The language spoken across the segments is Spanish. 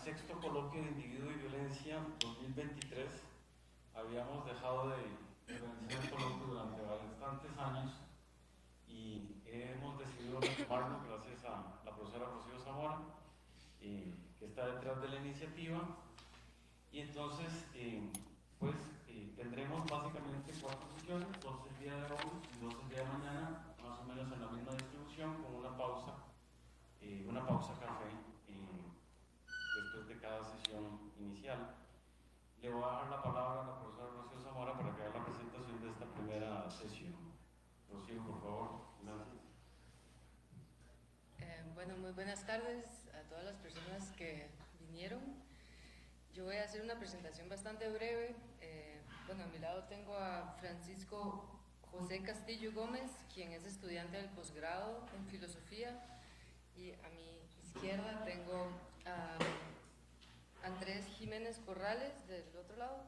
sexto coloquio de Individuo y Violencia 2023 habíamos dejado de organizar el coloquio durante bastantes años y hemos decidido retomarlo gracias a la profesora Rocío Zamora, que está detrás de la iniciativa. Y entonces, tendremos básicamente 4 sesiones, 2 el día de hoy y 2 el día de mañana, más o menos en la misma distribución, con una pausa café después de cada sesión inicial. Le voy a dar la palabra a la profesora Rocío Zamora para que haga la presentación de esta primera sesión. Rocío, por favor. Gracias. Bueno, muy buenas tardes a todas las personas que vinieron. Yo voy a hacer una presentación bastante breve. A mi lado tengo a Francisco José Castillo Gómez, quien es estudiante del posgrado en filosofía, y a mi izquierda tengo a Andrés Jiménez Corrales, del otro lado,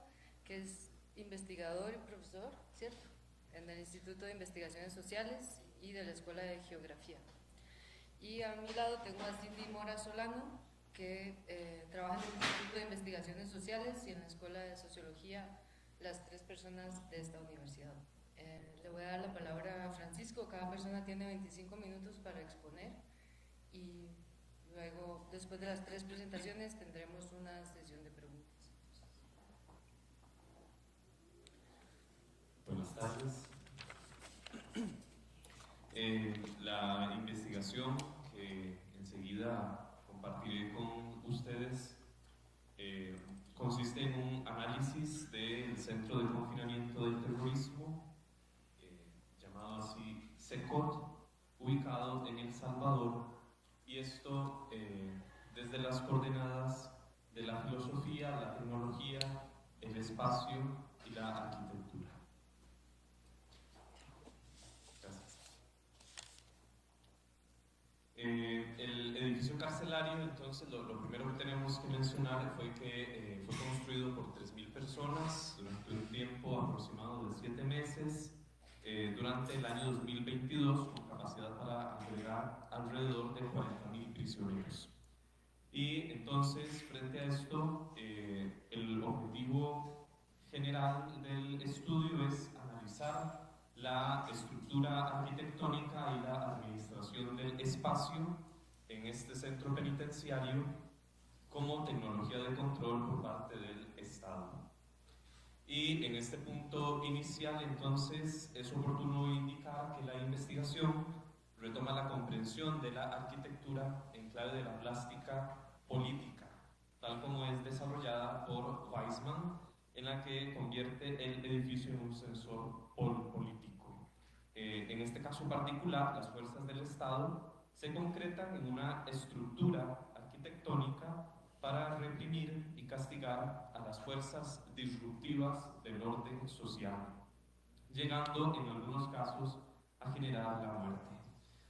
que es investigador y profesor, ¿cierto?, en el Instituto de Investigaciones Sociales y de la Escuela de Geografía. Y a mi lado tengo a Cindy Mora Solano, que trabaja en el Instituto de Investigaciones Sociales y en la Escuela de Sociología, las 3 personas de esta universidad. Le voy a dar la palabra a Francisco. Cada persona tiene 25 minutos para exponer y luego, después de las 3 presentaciones, tendremos una sesión de preguntas. Buenas tardes. La investigación que enseguida compartiré con ustedes consiste en un análisis del Centro de Confinamiento del Terrorismo, llamado así CECOT, ubicado en El Salvador, y esto desde las coordenadas de la filosofía, la tecnología, el espacio y la arquitectura. El edificio carcelario, entonces, lo primero que tenemos que mencionar fue que fue construido por 3.000 personas durante un tiempo aproximado de 7 meses, durante el año 2022, con capacidad para albergar alrededor de 40.000 prisioneros. Y entonces, frente a esto, el objetivo general del estudio es analizar la estructura arquitectónica y la administración del espacio en este centro penitenciario como tecnología de control por parte del Estado. Y en este punto inicial, entonces, es oportuno indicar que la investigación retoma la comprensión de la arquitectura en clave de la plástica política, tal como es desarrollada por Weissman, en la que convierte el edificio en un sensor político. En este caso particular, las fuerzas del Estado se concretan en una estructura arquitectónica para reprimir y castigar a las fuerzas disruptivas del orden social, llegando en algunos casos a generar la muerte.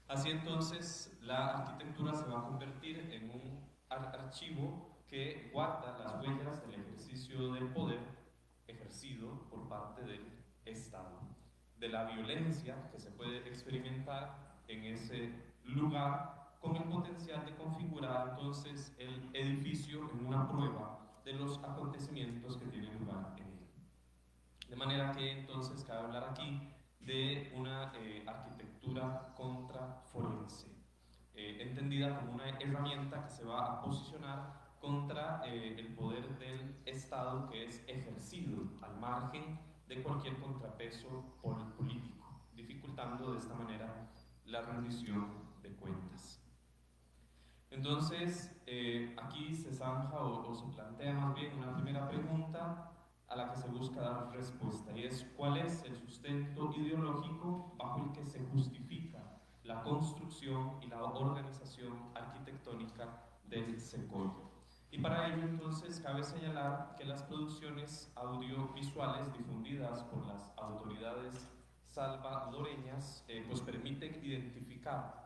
Así entonces, la arquitectura se va a convertir en un archivo que guarda las huellas del ejercicio del poder ejercido por parte del Estado, de la violencia que se puede experimentar en ese lugar, con el potencial de configurar entonces el edificio en una prueba de los acontecimientos que tienen lugar en él. De manera que entonces cabe hablar aquí de una arquitectura contraforense, entendida como una herramienta que se va a posicionar contra el poder del Estado, que es ejercido al margen de cualquier contrapeso político, dificultando de esta manera la rendición de cuentas. Entonces, aquí se zanja o se plantea más bien una primera pregunta a la que se busca dar respuesta, y es: ¿cuál es el sustento ideológico bajo el que se justifica la construcción y la organización arquitectónica del CECOT? Y para ello entonces cabe señalar que las producciones audiovisuales difundidas por las autoridades salvadoreñas pues permiten identificar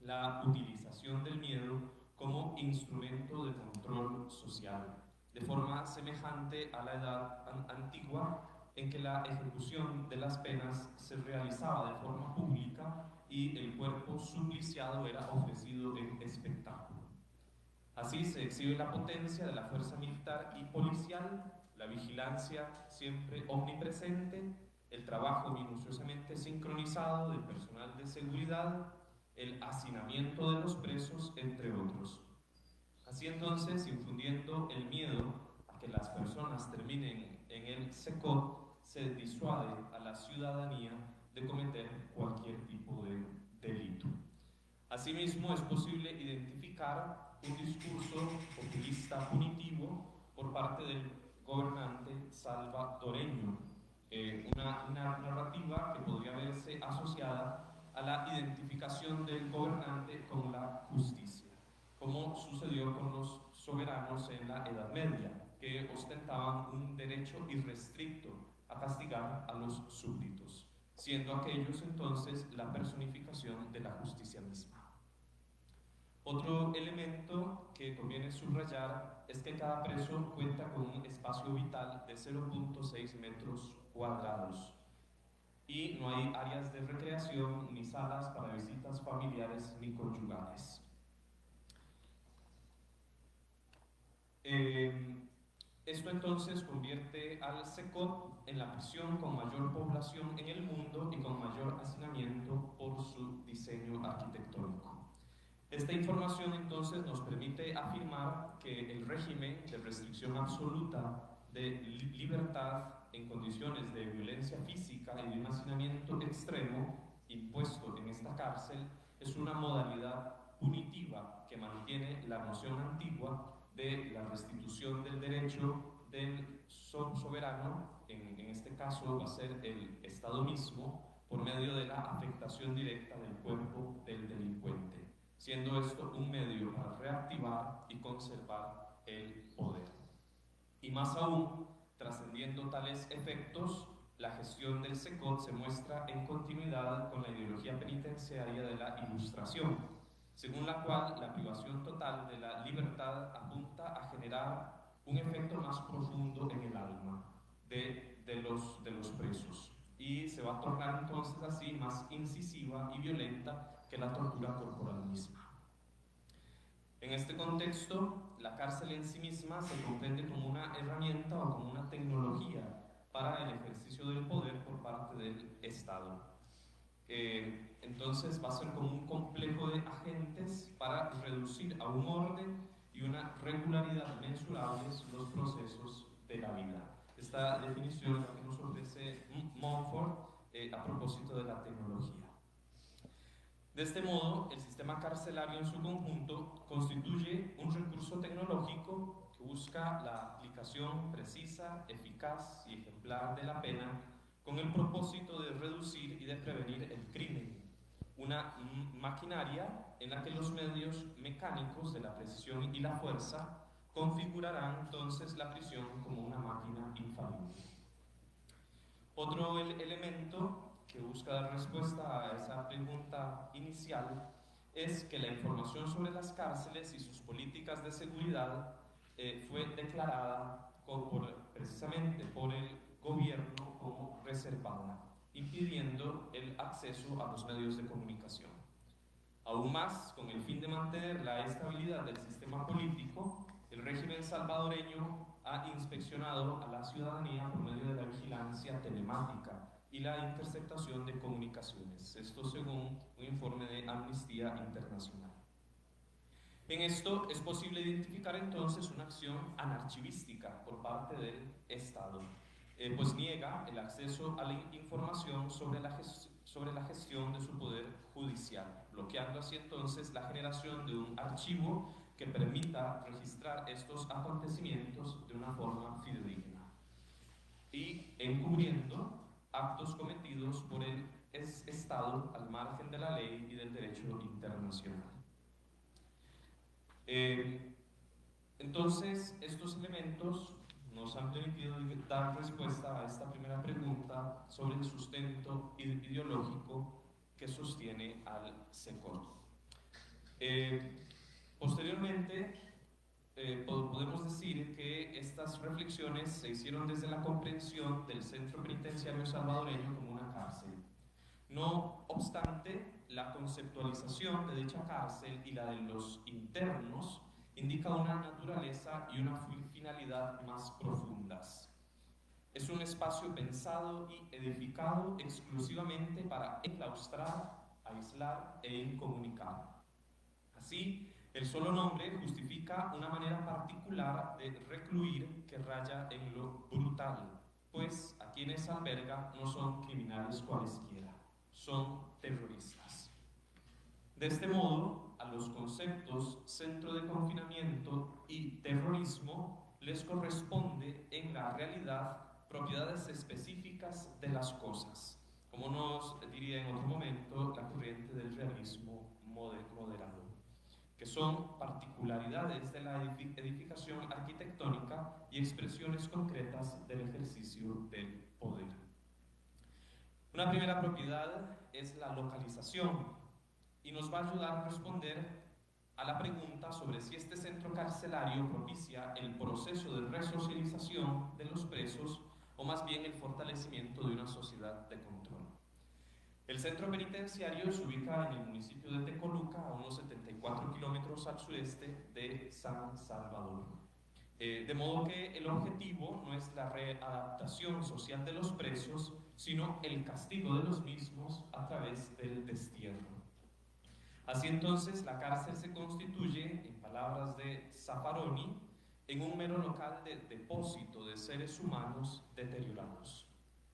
la utilización del miedo como instrumento de control social, de forma semejante a la edad antigua, en que la ejecución de las penas se realizaba de forma pública y el cuerpo supliciado era ofrecido en espectáculo. Así se exhibe la potencia de la fuerza militar y policial, la vigilancia siempre omnipresente, el trabajo minuciosamente sincronizado del personal de seguridad, el hacinamiento de los presos, entre otros. Así entonces, infundiendo el miedo a que las personas terminen en el SECOT, se disuade a la ciudadanía de cometer cualquier tipo de delito. Asimismo, es posible identificar un discurso populista punitivo por parte del gobernante salvadoreño, una narrativa que podría verse asociada a la identificación del gobernante con la justicia, como sucedió con los soberanos en la Edad Media, que ostentaban un derecho irrestricto a castigar a los súbditos, siendo aquellos entonces la personificación de la justicia misma. Otro elemento que conviene subrayar es que cada preso cuenta con un espacio vital de 0.6 metros cuadrados y no hay áreas de recreación ni salas para visitas familiares ni conyugales. Esto entonces convierte al SECOT en la prisión con mayor población en el mundo y con mayor hacinamiento por su diseño arquitectónico. Esta información entonces nos permite afirmar que el régimen de restricción absoluta de libertad en condiciones de violencia física y de un hacinamiento extremo impuesto en esta cárcel es una modalidad punitiva que mantiene la noción antigua de la restitución del derecho del soberano, en este caso va a ser el Estado mismo, por medio de la afectación directa del cuerpo del delincuente, siendo esto un medio para reactivar y conservar el poder. Y más aún, trascendiendo tales efectos, la gestión del SECOT se muestra en continuidad con la ideología penitenciaria de la Ilustración, según la cual la privación total de la libertad apunta a generar un efecto más profundo en el alma de los presos, y se va a tornar entonces así más incisiva y violenta que la tortura corporal misma. En este contexto, la cárcel en sí misma se comprende como una herramienta o como una tecnología para el ejercicio del poder por parte del Estado. Entonces va a ser como un complejo de agentes para reducir a un orden y una regularidad mensurables los procesos de la vida. Esta definición es la que nos ofrece Montfort a propósito de la tecnología. De este modo, el sistema carcelario en su conjunto constituye un recurso tecnológico que busca la aplicación precisa, eficaz y ejemplar de la pena con el propósito de reducir y de prevenir el crimen. Una maquinaria en la que los medios mecánicos de la precisión y la fuerza configurarán entonces la prisión como una máquina infalible. Otro elemento que busca dar respuesta a esa pregunta inicial es que la información sobre las cárceles y sus políticas de seguridad fue declarada precisamente por el gobierno como reservada, impidiendo el acceso a los medios de comunicación. Aún más, con el fin de mantener la estabilidad del sistema político, el régimen salvadoreño ha inspeccionado a la ciudadanía por medio de la vigilancia telemática y la interceptación de comunicaciones. Esto según un informe de Amnistía Internacional. En esto es posible identificar entonces una acción anarchivística por parte del Estado, pues niega el acceso a la información sobre la gestión de su poder judicial, bloqueando así entonces la generación de un archivo que permita registrar estos acontecimientos de una forma fidedigna y encubriendo actos cometidos por el Estado al margen de la ley y del derecho internacional. Entonces, estos elementos nos han permitido dar respuesta a esta primera pregunta sobre el sustento ideológico que sostiene al SECOT. Posteriormente, podemos decir que estas reflexiones se hicieron desde la comprensión del centro penitenciario salvadoreño como una cárcel. No obstante, la conceptualización de dicha cárcel y la de los internos indica una naturaleza y una finalidad más profundas. Es un espacio pensado y edificado exclusivamente para enclaustrar, aislar e incomunicar. Así, el solo nombre justifica una manera particular de recluir que raya en lo brutal, pues a quienes alberga no son criminales cualesquiera, son terroristas. De este modo, a los conceptos centro de confinamiento y terrorismo les corresponde en la realidad propiedades específicas de las cosas, como nos diría en otro momento la corriente del realismo moderado, que son particularidades de la edificación arquitectónica y expresiones concretas del ejercicio del poder. Una primera propiedad es la localización y nos va a ayudar a responder a la pregunta sobre si este centro carcelario propicia el proceso de resocialización de los presos o más bien el fortalecimiento de una sociedad de control. El centro penitenciario se ubica en el municipio de Tecoluca, a unos 74 kilómetros al sureste de San Salvador. De modo que el objetivo no es la readaptación social de los presos, sino el castigo de los mismos a través del destierro. Así entonces, la cárcel se constituye, en palabras de Zaffaroni, en un mero local de depósito de seres humanos deteriorados.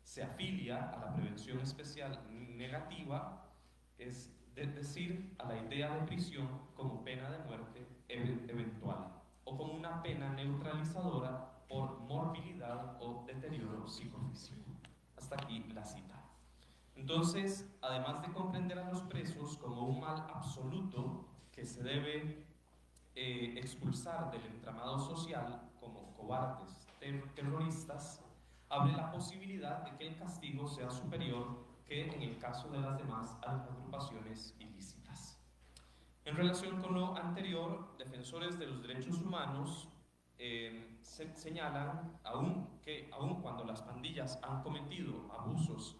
Se afilia a la prevención especial negativa, es decir, a la idea de prisión como pena de muerte eventual, o como una pena neutralizadora por morbilidad o deterioro psicofísico. Hasta aquí la cita. Entonces, además de comprender a los presos como un mal absoluto que se debe expulsar del entramado social como cobardes terroristas, abre la posibilidad de que el castigo sea superior que en el caso de las demás agrupaciones ilícitas. En relación con lo anterior, defensores de los derechos humanos señalan que aun cuando las pandillas han cometido abusos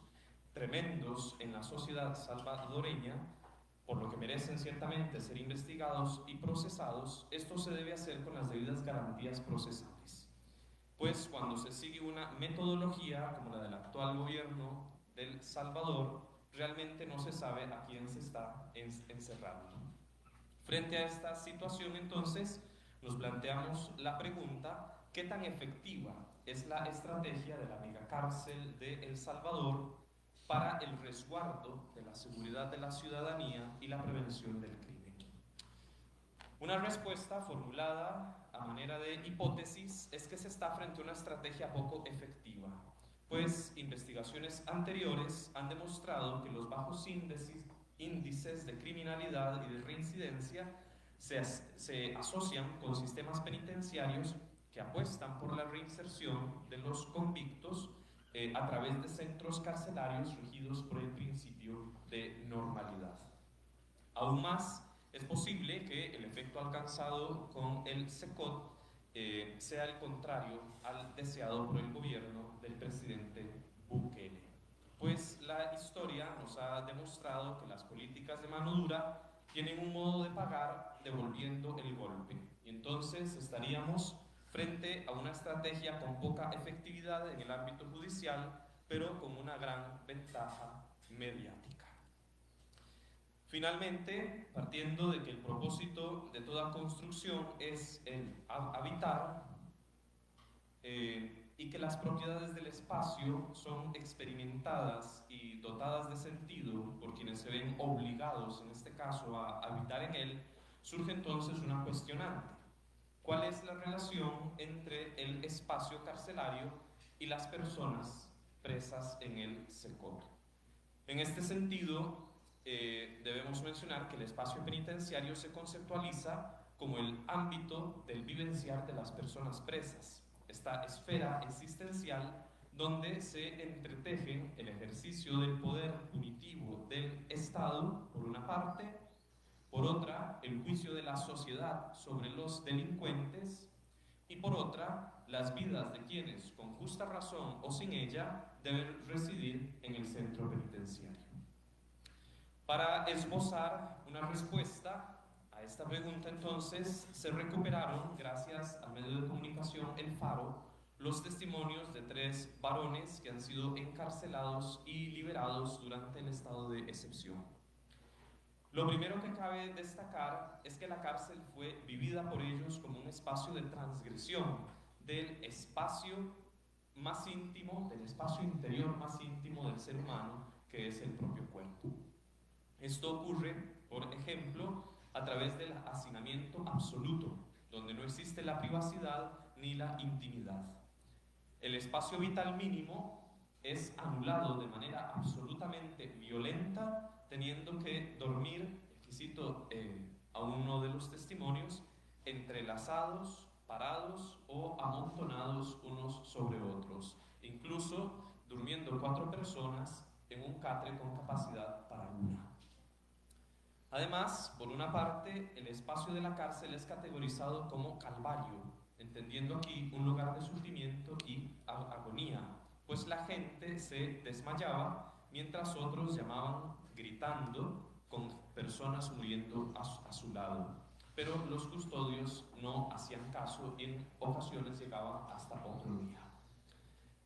tremendos en la sociedad salvadoreña, por lo que merecen ciertamente ser investigados y procesados, esto se debe hacer con las debidas garantías procesales. Pues cuando se sigue una metodología como la del actual gobierno del Salvador, realmente no se sabe a quién se está encerrando. Frente a esta situación, entonces, nos planteamos la pregunta: ¿qué tan efectiva es la estrategia de la megacárcel de El Salvador para el resguardo de la seguridad de la ciudadanía y la prevención del crimen? Una respuesta formulada a manera de hipótesis es que se está frente a una estrategia poco efectiva, pues investigaciones anteriores han demostrado que los bajos índices de criminalidad y de reincidencia se asocian con sistemas penitenciarios que apuestan por la reinserción de los convictos a través de centros carcelarios regidos por el principio de normalidad. Aún más, es posible que el efecto alcanzado con el CECOT sea el contrario al deseado por el gobierno del presidente Bukele, pues la historia nos ha demostrado que las políticas de mano dura tienen un modo de pagar devolviendo el golpe, y entonces estaríamos frente a una estrategia con poca efectividad en el ámbito judicial, pero con una gran ventaja mediática. Finalmente, partiendo de que el propósito de toda construcción es el habitar y que las propiedades del espacio son experimentadas y dotadas de sentido por quienes se ven obligados, en este caso, a habitar en él, surge entonces una cuestionante: ¿cuál es la relación entre el espacio carcelario y las personas presas en el CECOT? En este sentido, debemos mencionar que el espacio penitenciario se conceptualiza como el ámbito del vivenciar de las personas presas, esta esfera existencial donde se entreteje el ejercicio del poder punitivo del Estado, por una parte; por otra, el juicio de la sociedad sobre los delincuentes; y por otra, las vidas de quienes, con justa razón o sin ella, deben residir en el centro penitenciario. Para esbozar una respuesta a a esta pregunta entonces se recuperaron, gracias al medio de comunicación El Faro, los testimonios de 3 varones que han sido encarcelados y liberados durante el estado de excepción. Lo primero que cabe destacar es que la cárcel fue vivida por ellos como un espacio de transgresión del espacio más íntimo, del espacio interior más íntimo del ser humano, que es el propio cuerpo. Esto ocurre, por ejemplo, a través del hacinamiento absoluto, donde no existe la privacidad ni la intimidad. El espacio vital mínimo es anulado de manera absolutamente violenta, teniendo que dormir, aquí cito a uno de los testimonios, entrelazados, parados o amontonados unos sobre otros, incluso durmiendo 4 personas en un catre con capacidad para una. Además, por una parte, el espacio de la cárcel es categorizado como calvario, entendiendo aquí un lugar de sufrimiento y agonía, pues la gente se desmayaba mientras otros llamaban gritando con personas muriendo a su lado. Pero los custodios no hacían caso y en ocasiones llegaban hasta otro día.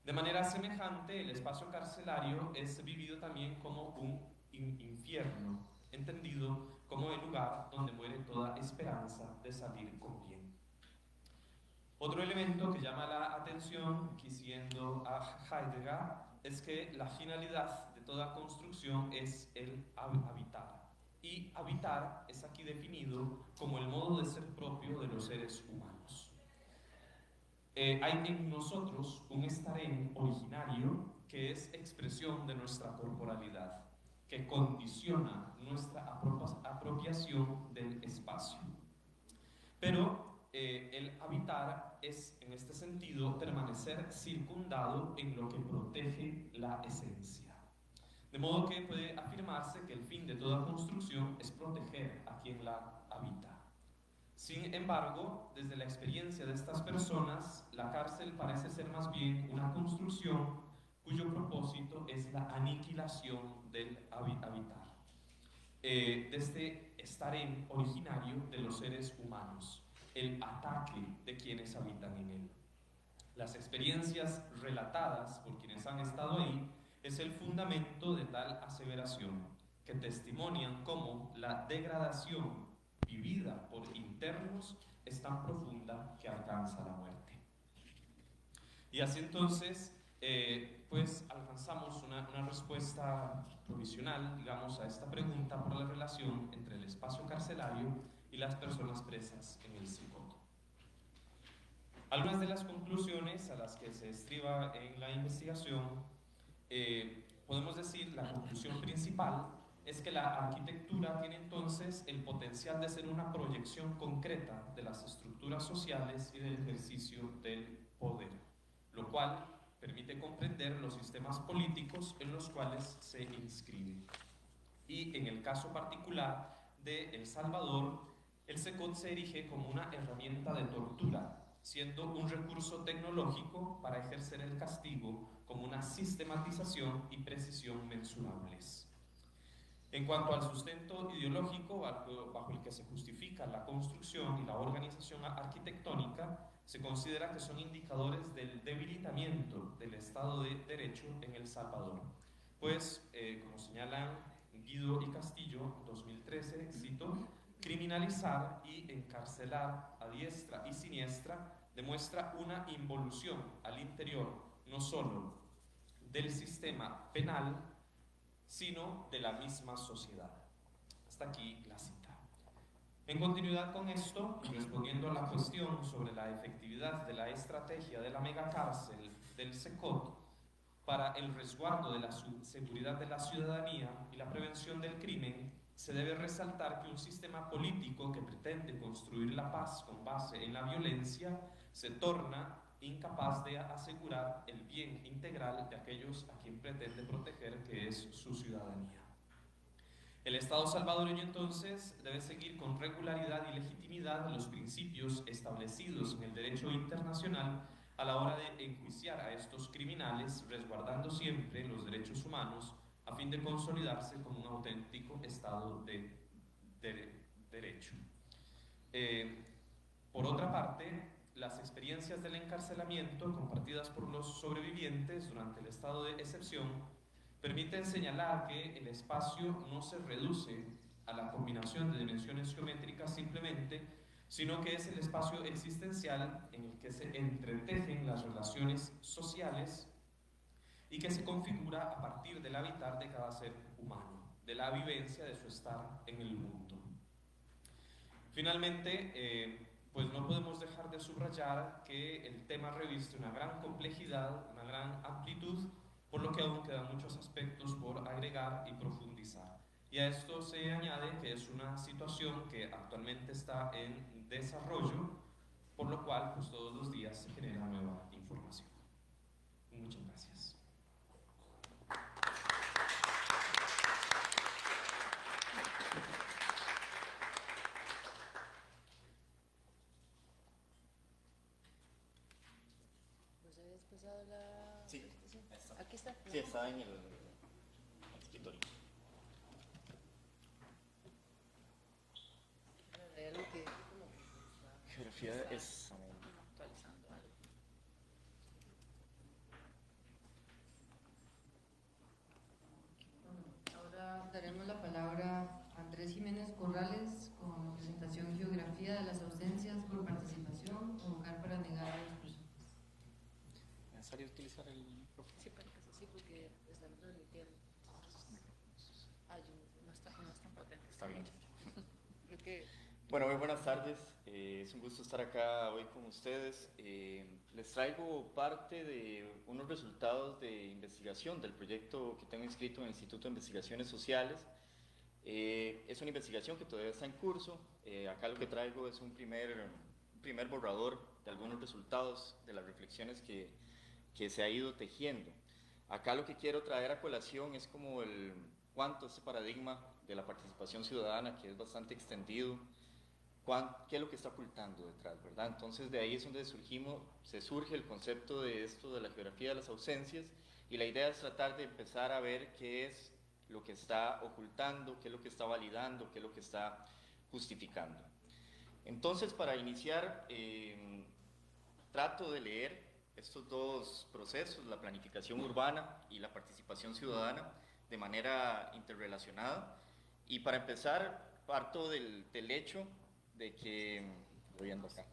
De manera semejante, el espacio carcelario es vivido también como un infierno, entendido como el lugar donde muere toda esperanza de salir con bien. Otro elemento que llama la atención, aquí siguiendo a Heidegger, es que la finalidad de toda construcción es el habitar. Y habitar es aquí definido como el modo de ser propio de los seres humanos. Hay en nosotros un estarén originario que es expresión de nuestra corporalidad, que condiciona nuestra apropiación del espacio. Pero el habitar es, en este sentido, permanecer circundado en lo que protege la esencia. De modo que puede afirmarse que el fin de toda construcción es proteger a quien la habita. Sin embargo, desde la experiencia de estas personas, la cárcel parece ser más bien una construcción cuyo propósito es la aniquilación del habitar, de este estarén originario de los seres humanos, el ataque de quienes habitan en él. Las experiencias relatadas por quienes han estado ahí es el fundamento de tal aseveración, que testimonian cómo la degradación vivida por internos es tan profunda que alcanza la muerte. Y así entonces, pues alcanzamos una respuesta provisional, digamos, a esta pregunta por la relación entre el espacio carcelario y las personas presas en el SICOT. Algunas de las conclusiones a las que se estriba en la investigación, podemos decir, la conclusión principal es que la arquitectura tiene entonces el potencial de ser una proyección concreta de las estructuras sociales y del ejercicio del poder, lo cual permite comprender los sistemas políticos en los cuales se inscribe. Y en el caso particular de El Salvador, el SECOT se erige como una herramienta de tortura, siendo un recurso tecnológico para ejercer el castigo como una sistematización y precisión mensurables. En cuanto al sustento ideológico bajo el que se justifica la construcción y la organización arquitectónica, se considera que son indicadores del debilitamiento del Estado de Derecho en El Salvador. Pues, como señalan Guido y Castillo, 2013, cito, criminalizar y encarcelar a diestra y siniestra demuestra una involución al interior no solo del sistema penal, sino de la misma sociedad. Hasta aquí la cita. En continuidad con esto, y respondiendo a la cuestión sobre la efectividad de la estrategia de la megacárcel del SECOT para el resguardo de la seguridad de la ciudadanía y la prevención del crimen, se debe resaltar que un sistema político que pretende construir la paz con base en la violencia se torna incapaz de asegurar el bien integral de aquellos a quien pretende proteger, que es su ciudadanía. El Estado salvadoreño entonces debe seguir con regularidad y legitimidad los principios establecidos en el derecho internacional a la hora de enjuiciar a estos criminales, resguardando siempre los derechos humanos a fin de consolidarse como un auténtico Estado de derecho. Por otra parte, las experiencias del encarcelamiento compartidas por los sobrevivientes durante el estado de excepción permiten señalar que el espacio no se reduce a la combinación de dimensiones geométricas simplemente, sino que es el espacio existencial en el que se entretejen las relaciones sociales y que se configura a partir del habitar de cada ser humano, de la vivencia de su estar en el mundo. Finalmente, pues no podemos dejar de subrayar que el tema reviste una gran complejidad, una gran amplitud, por lo que aún quedan muchos aspectos por agregar y profundizar. Y a esto se añade que es una situación que actualmente está en desarrollo, por lo cual pues todos los días se genera nueva información. Muchas gracias. ¿Vos habías pasado la Sí, presentación? ahí está. Aquí está. Sí, está en el escritorio. Hay algo que como Geografía es... actualizando algo. Ahora daremos la palabra a Andrés Jiménez Corrales con la presentación Geografía de las ausencias por participación, convocar para negar a las personas. ¿Es necesario utilizar el micrófono? Sí, para que sí, porque estamos transmitiendo. Ay, no está tan potente. Está bien. Creo que Bueno, muy buenas tardes. Es un gusto estar acá hoy con ustedes. Les traigo parte de unos resultados de investigación del proyecto que tengo inscrito en el Instituto de Investigaciones Sociales. Es una investigación que todavía está en curso. Acá lo que traigo es un primer borrador de algunos resultados de las reflexiones que se ha ido tejiendo. Acá lo que quiero traer a colación es como cuánto este paradigma de la participación ciudadana, que es bastante extendido, qué es lo que está ocultando detrás, ¿verdad? Entonces de ahí es donde se surge el concepto de esto de la geografía de las ausencias, y la idea es tratar de empezar a ver qué es lo que está ocultando, qué es lo que está validando, qué es lo que está justificando. Entonces, para iniciar, trato de leer estos dos procesos, la planificación urbana y la participación ciudadana, de manera interrelacionada. Y para empezar, parto del hecho de que... Voy viendo acá.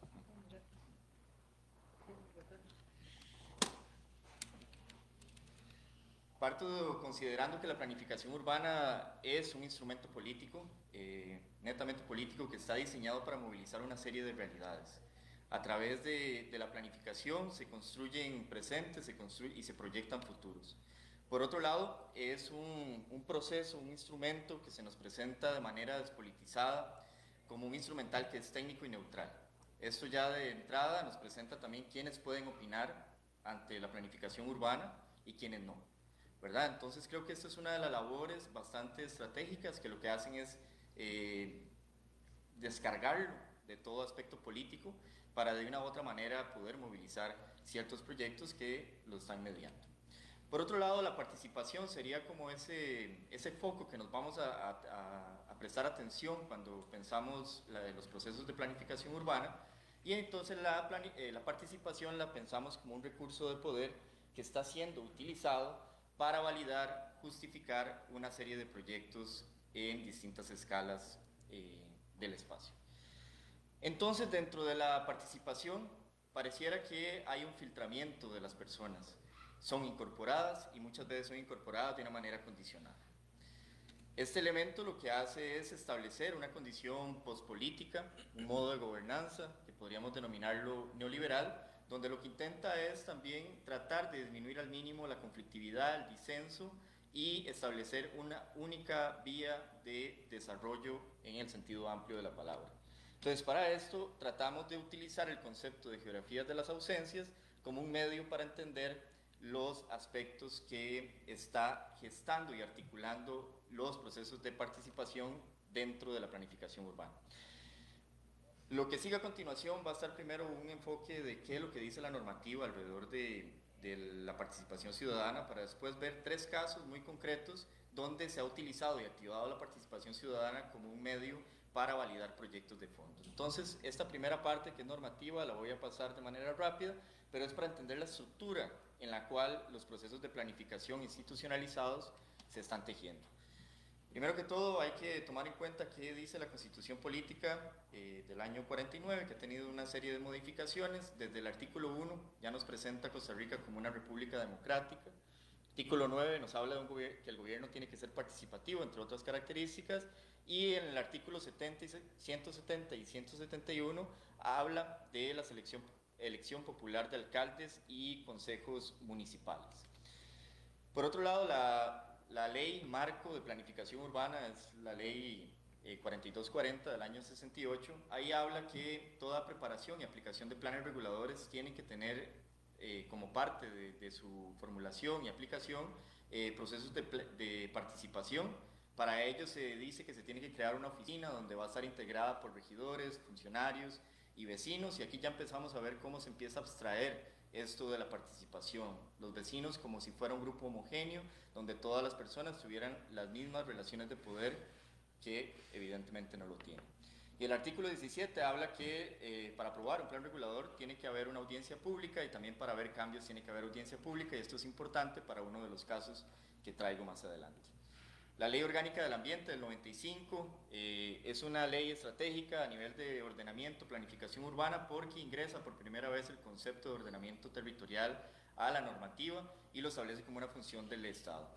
Parto considerando que la planificación urbana es un instrumento político, netamente político, que está diseñado para movilizar una serie de realidades. A través de la planificación se construyen presentes y se proyectan futuros. Por otro lado, es un proceso, un instrumento que se nos presenta de manera despolitizada, como un instrumental que es técnico y neutral. Esto ya de entrada nos presenta también quiénes pueden opinar ante la planificación urbana y quiénes no, ¿verdad? Entonces creo que esta es una de las labores bastante estratégicas que lo que hacen es descargarlo de todo aspecto político para de una u otra manera poder movilizar ciertos proyectos que lo están mediando. Por otro lado, la participación sería como ese foco que nos vamos a prestar atención cuando pensamos los procesos de planificación urbana, y entonces la participación la pensamos como un recurso de poder que está siendo utilizado para validar, justificar una serie de proyectos en distintas escalas del espacio. Entonces, dentro de la participación, pareciera que hay un filtramiento de las personas. Son incorporadas y muchas veces son incorporadas de una manera condicionada. Este elemento lo que hace es establecer una condición pospolítica, un modo de gobernanza que podríamos denominarlo neoliberal, donde lo que intenta es también tratar de disminuir al mínimo la conflictividad, el disenso, y establecer una única vía de desarrollo en el sentido amplio de la palabra. Entonces, para esto tratamos de utilizar el concepto de geografías de las ausencias como un medio para entender los aspectos que está gestando y articulando los procesos de participación dentro de la planificación urbana. Lo que sigue a continuación va a estar primero un enfoque de qué es lo que dice la normativa alrededor de la participación ciudadana, para después ver 3 casos muy concretos donde se ha utilizado y activado la participación ciudadana como un medio para validar proyectos de fondo. Entonces, esta primera parte que es normativa la voy a pasar de manera rápida, pero es para entender la estructura en la cual los procesos de planificación institucionalizados se están tejiendo. Primero que todo, hay que tomar en cuenta qué dice la Constitución Política del año 49, que ha tenido una serie de modificaciones. Desde el artículo 1 ya nos presenta a Costa Rica como una república democrática. Artículo 9 nos habla de que el gobierno tiene que ser participativo, entre otras características, y en el artículo 170 y 171 habla de la elección popular de alcaldes y consejos municipales. Por otro lado, la ley marco de planificación urbana es la ley 4240 del año 68. Ahí habla que toda preparación y aplicación de planes reguladores tienen que tener como parte de su formulación y aplicación procesos de participación. Para ello se dice que se tiene que crear una oficina donde va a estar integrada por regidores, funcionarios y vecinos, y aquí ya empezamos a ver cómo se empieza a abstraer esto de la participación. Los vecinos como si fuera un grupo homogéneo, donde todas las personas tuvieran las mismas relaciones de poder, que evidentemente no lo tienen. Y el artículo 17 habla que para aprobar un plan regulador tiene que haber una audiencia pública, y también para ver cambios tiene que haber audiencia pública, y esto es importante para uno de los casos que traigo más adelante. La Ley Orgánica del Ambiente del 95 es una ley estratégica a nivel de ordenamiento, planificación urbana, porque ingresa por primera vez el concepto de ordenamiento territorial a la normativa y lo establece como una función del Estado.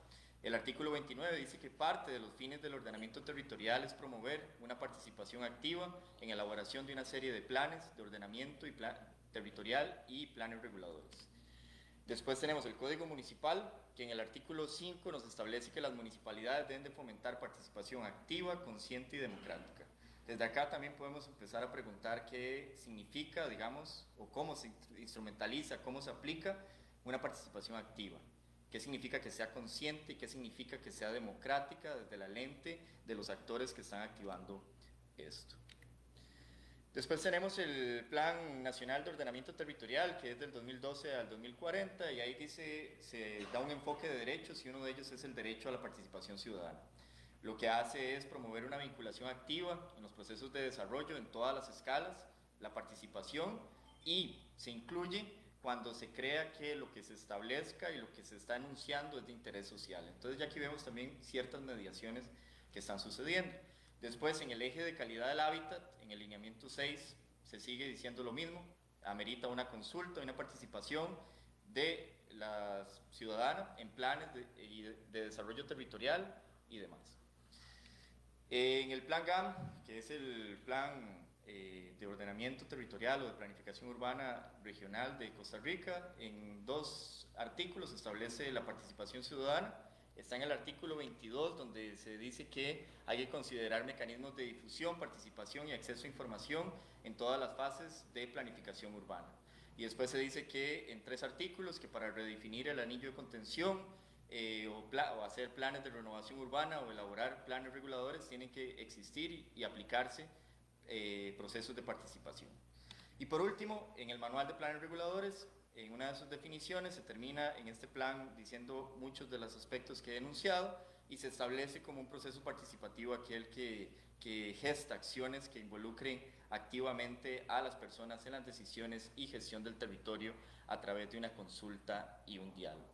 El artículo 29 dice que parte de los fines del ordenamiento territorial es promover una participación activa en elaboración de una serie de planes de ordenamiento territorial y planes reguladores. Después tenemos el Código Municipal, que en el artículo 5 nos establece que las municipalidades deben de fomentar participación activa, consciente y democrática. Desde acá también podemos empezar a preguntar qué significa, digamos, o cómo se instrumentaliza, cómo se aplica una participación activa. ¿Qué significa que sea consciente y qué significa que sea democrática desde la lente de los actores que están activando esto? Después tenemos el Plan Nacional de Ordenamiento Territorial, que es del 2012 al 2040, y ahí se da un enfoque de derechos, y uno de ellos es el derecho a la participación ciudadana. Lo que hace es promover una vinculación activa en los procesos de desarrollo en todas las escalas, la participación, y se incluye cuando se crea que lo que se establezca y lo que se está enunciando es de interés social. Entonces ya aquí vemos también ciertas mediaciones que están sucediendo. Después, en el eje de calidad del hábitat, en el lineamiento 6, se sigue diciendo lo mismo, amerita una consulta, una participación de la ciudadana en planes de desarrollo territorial y demás. En el plan GAM, que es el plan de ordenamiento territorial o de planificación urbana regional de Costa Rica, en 2 artículos se establece la participación ciudadana. Está en el artículo 22, donde se dice que hay que considerar mecanismos de difusión, participación y acceso a información en todas las fases de planificación urbana. Y después se dice que en 3 artículos, que para redefinir el anillo de contención o hacer planes de renovación urbana o elaborar planes reguladores, tienen que existir y aplicarse procesos de participación. Y por último, en el manual de planes reguladores, en una de sus definiciones se termina en este plan diciendo muchos de los aspectos que he enunciado, y se establece como un proceso participativo aquel que gesta acciones que involucren activamente a las personas en las decisiones y gestión del territorio a través de una consulta y un diálogo.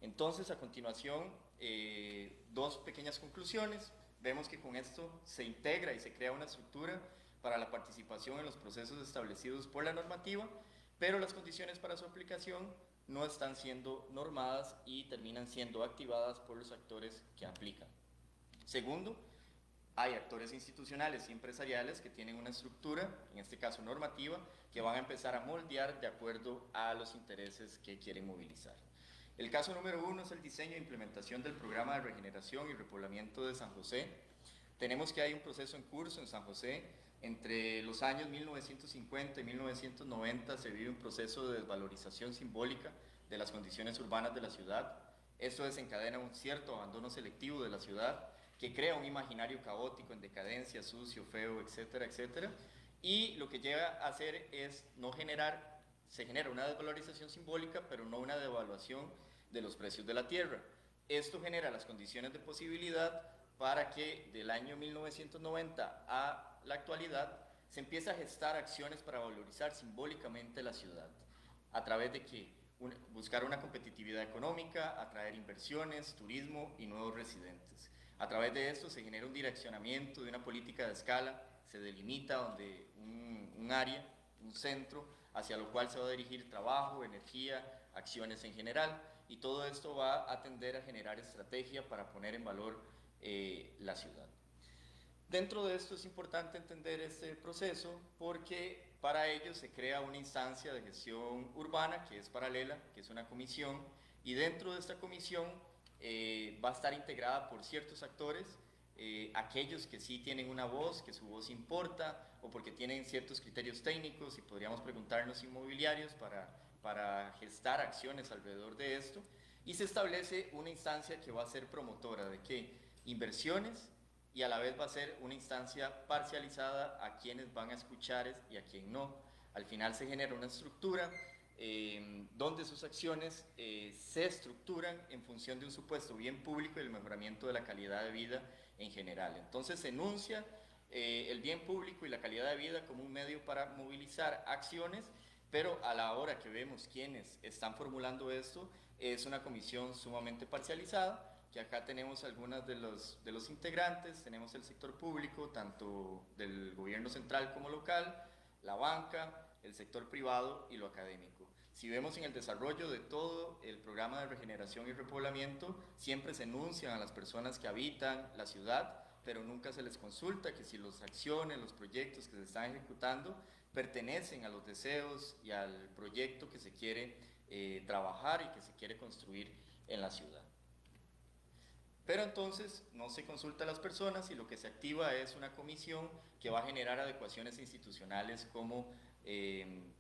Entonces, a continuación, 2 pequeñas conclusiones. Vemos que con esto se integra y se crea una estructura para la participación en los procesos establecidos por la normativa, pero las condiciones para su aplicación no están siendo normadas y terminan siendo activadas por los actores que aplican. Segundo, hay actores institucionales y empresariales que tienen una estructura, en este caso normativa, que van a empezar a moldear de acuerdo a los intereses que quieren movilizar. El caso número 1 es el diseño e implementación del programa de regeneración y repoblamiento de San José. Tenemos que hay un proceso en curso en San José. Entre los años 1950 y 1990 se vive un proceso de desvalorización simbólica de las condiciones urbanas de la ciudad. Esto desencadena un cierto abandono selectivo de la ciudad, que crea un imaginario caótico, en decadencia, sucio, feo, etcétera, etcétera. Y lo que llega a hacer es se genera una desvalorización simbólica, pero no una devaluación de los precios de la tierra. Esto genera las condiciones de posibilidad para que del año 1990 a la actualidad, se empieza a gestar acciones para valorizar simbólicamente la ciudad, a través de que buscar una competitividad económica, atraer inversiones, turismo y nuevos residentes. A través de esto se genera un direccionamiento de una política de escala, se delimita donde un área, un centro, hacia lo cual se va a dirigir trabajo, energía, acciones en general, y todo esto va a tender a generar estrategia para poner en valor la ciudad. Dentro de esto es importante entender este proceso porque para ello se crea una instancia de gestión urbana que es paralela, que es una comisión, y dentro de esta comisión va a estar integrada por ciertos actores, aquellos que sí tienen una voz, que su voz importa, o porque tienen ciertos criterios técnicos, y podríamos preguntarnos inmobiliarios para gestar acciones alrededor de esto, y se establece una instancia que va a ser promotora de que inversiones, y a la vez va a ser una instancia parcializada a quienes van a escuchar y a quien no. Al final se genera una estructura donde sus acciones se estructuran en función de un supuesto bien público y el mejoramiento de la calidad de vida en general. Entonces se enuncia el bien público y la calidad de vida como un medio para movilizar acciones, pero a la hora que vemos quienes están formulando esto, es una comisión sumamente parcializada, que acá tenemos algunos de los integrantes, tenemos el sector público, tanto del gobierno central como local, la banca, el sector privado y lo académico. Si vemos en el desarrollo de todo el programa de regeneración y repoblamiento, siempre se enuncian a las personas que habitan la ciudad, pero nunca se les consulta que si las acciones, los proyectos que se están ejecutando pertenecen a los deseos y al proyecto que se quiere trabajar y que se quiere construir en la ciudad. Pero entonces no se consulta a las personas y lo que se activa es una comisión que va a generar adecuaciones institucionales como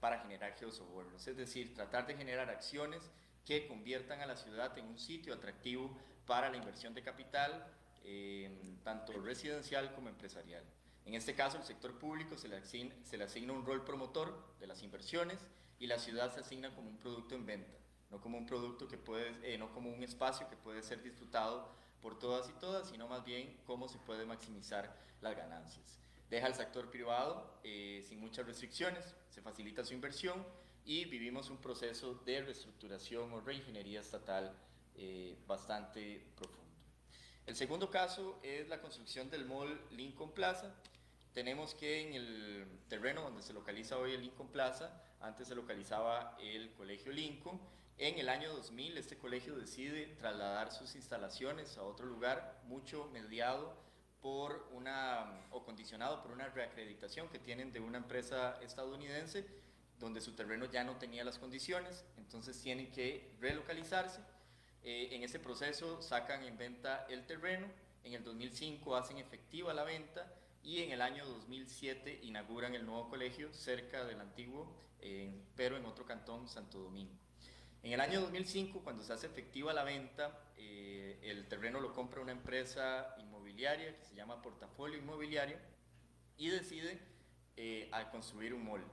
para generar geosobornos, es decir, tratar de generar acciones que conviertan a la ciudad en un sitio atractivo para la inversión de capital, tanto residencial como empresarial. En este caso, el sector público se le asigna un rol promotor de las inversiones y la ciudad se asigna como un producto en venta, no como un producto que no como un espacio que puede ser disfrutado por todas y todas, sino más bien cómo se puede maximizar las ganancias. Deja al sector privado sin muchas restricciones, se facilita su inversión y vivimos un proceso de reestructuración o reingeniería estatal bastante profundo. El segundo caso es la construcción del mall Lincoln Plaza. Tenemos que en el terreno donde se localiza hoy el Lincoln Plaza, antes se localizaba el Colegio Lincoln. En el año 2000 este colegio decide trasladar sus instalaciones a otro lugar, mucho mediado o condicionado por una reacreditación que tienen de una empresa estadounidense, donde su terreno ya no tenía las condiciones, entonces tienen que relocalizarse. En ese proceso sacan en venta el terreno, en el 2005 hacen efectiva la venta y en el año 2007 inauguran el nuevo colegio cerca del antiguo, pero en otro cantón, Santo Domingo. En el año 2005, cuando se hace efectiva la venta, el terreno lo compra una empresa inmobiliaria que se llama Portafolio Inmobiliario y decide a construir un mall.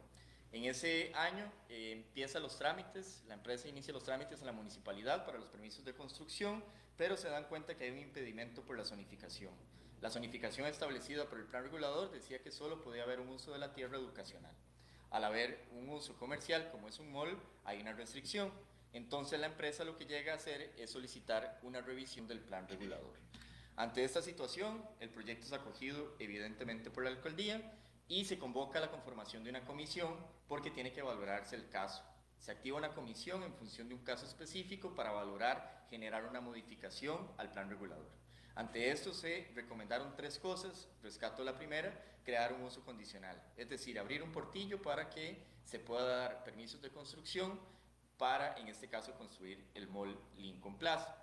En ese año empieza los trámites, la empresa inicia los trámites en la municipalidad para los permisos de construcción, pero se dan cuenta que hay un impedimento por la zonificación. La zonificación establecida por el plan regulador decía que solo podía haber un uso de la tierra educacional. Al haber un uso comercial, como es un mall, hay una restricción. Entonces la empresa lo que llega a hacer es solicitar una revisión del plan regulador. Ante esta situación, el proyecto es acogido evidentemente por la alcaldía y se convoca a la conformación de una comisión porque tiene que valorarse el caso. Se activa una comisión en función de un caso específico para valorar, generar una modificación al plan regulador. Ante esto se recomendaron 3 cosas, rescato la primera, crear un uso condicional, es decir, abrir un portillo para que se pueda dar permisos de construcción para, en este caso, construir el mall Lincoln Plaza.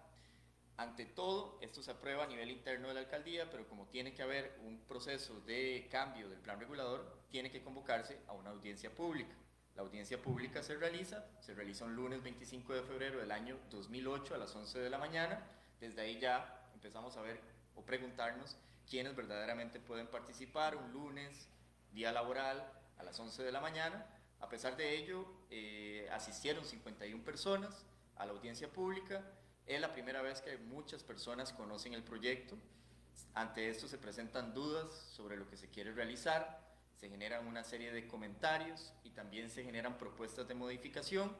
Ante todo, esto se aprueba a nivel interno de la alcaldía, pero como tiene que haber un proceso de cambio del plan regulador, tiene que convocarse a una audiencia pública. La audiencia pública se realiza un lunes 25 de febrero del año 2008 a las 11 de la mañana. Desde ahí ya empezamos a ver o preguntarnos quiénes verdaderamente pueden participar un lunes, día laboral, a las 11 de la mañana. A pesar de ello, asistieron 51 personas a la audiencia pública. Es la primera vez que muchas personas conocen el proyecto. Ante esto se presentan dudas sobre lo que se quiere realizar, se generan una serie de comentarios y también se generan propuestas de modificación,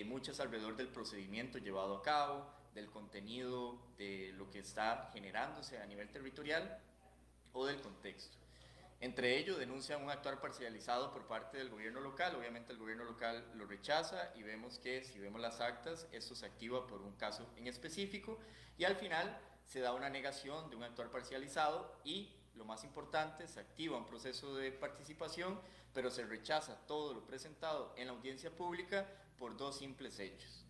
muchas alrededor del procedimiento llevado a cabo, del contenido de lo que está generándose a nivel territorial o del contexto. Entre ellos denuncian un actuar parcializado por parte del gobierno local. Obviamente el gobierno local lo rechaza y vemos que, si vemos las actas, esto se activa por un caso en específico y al final se da una negación de un actuar parcializado y, lo más importante, se activa un proceso de participación, pero se rechaza todo lo presentado en la audiencia pública por dos simples hechos: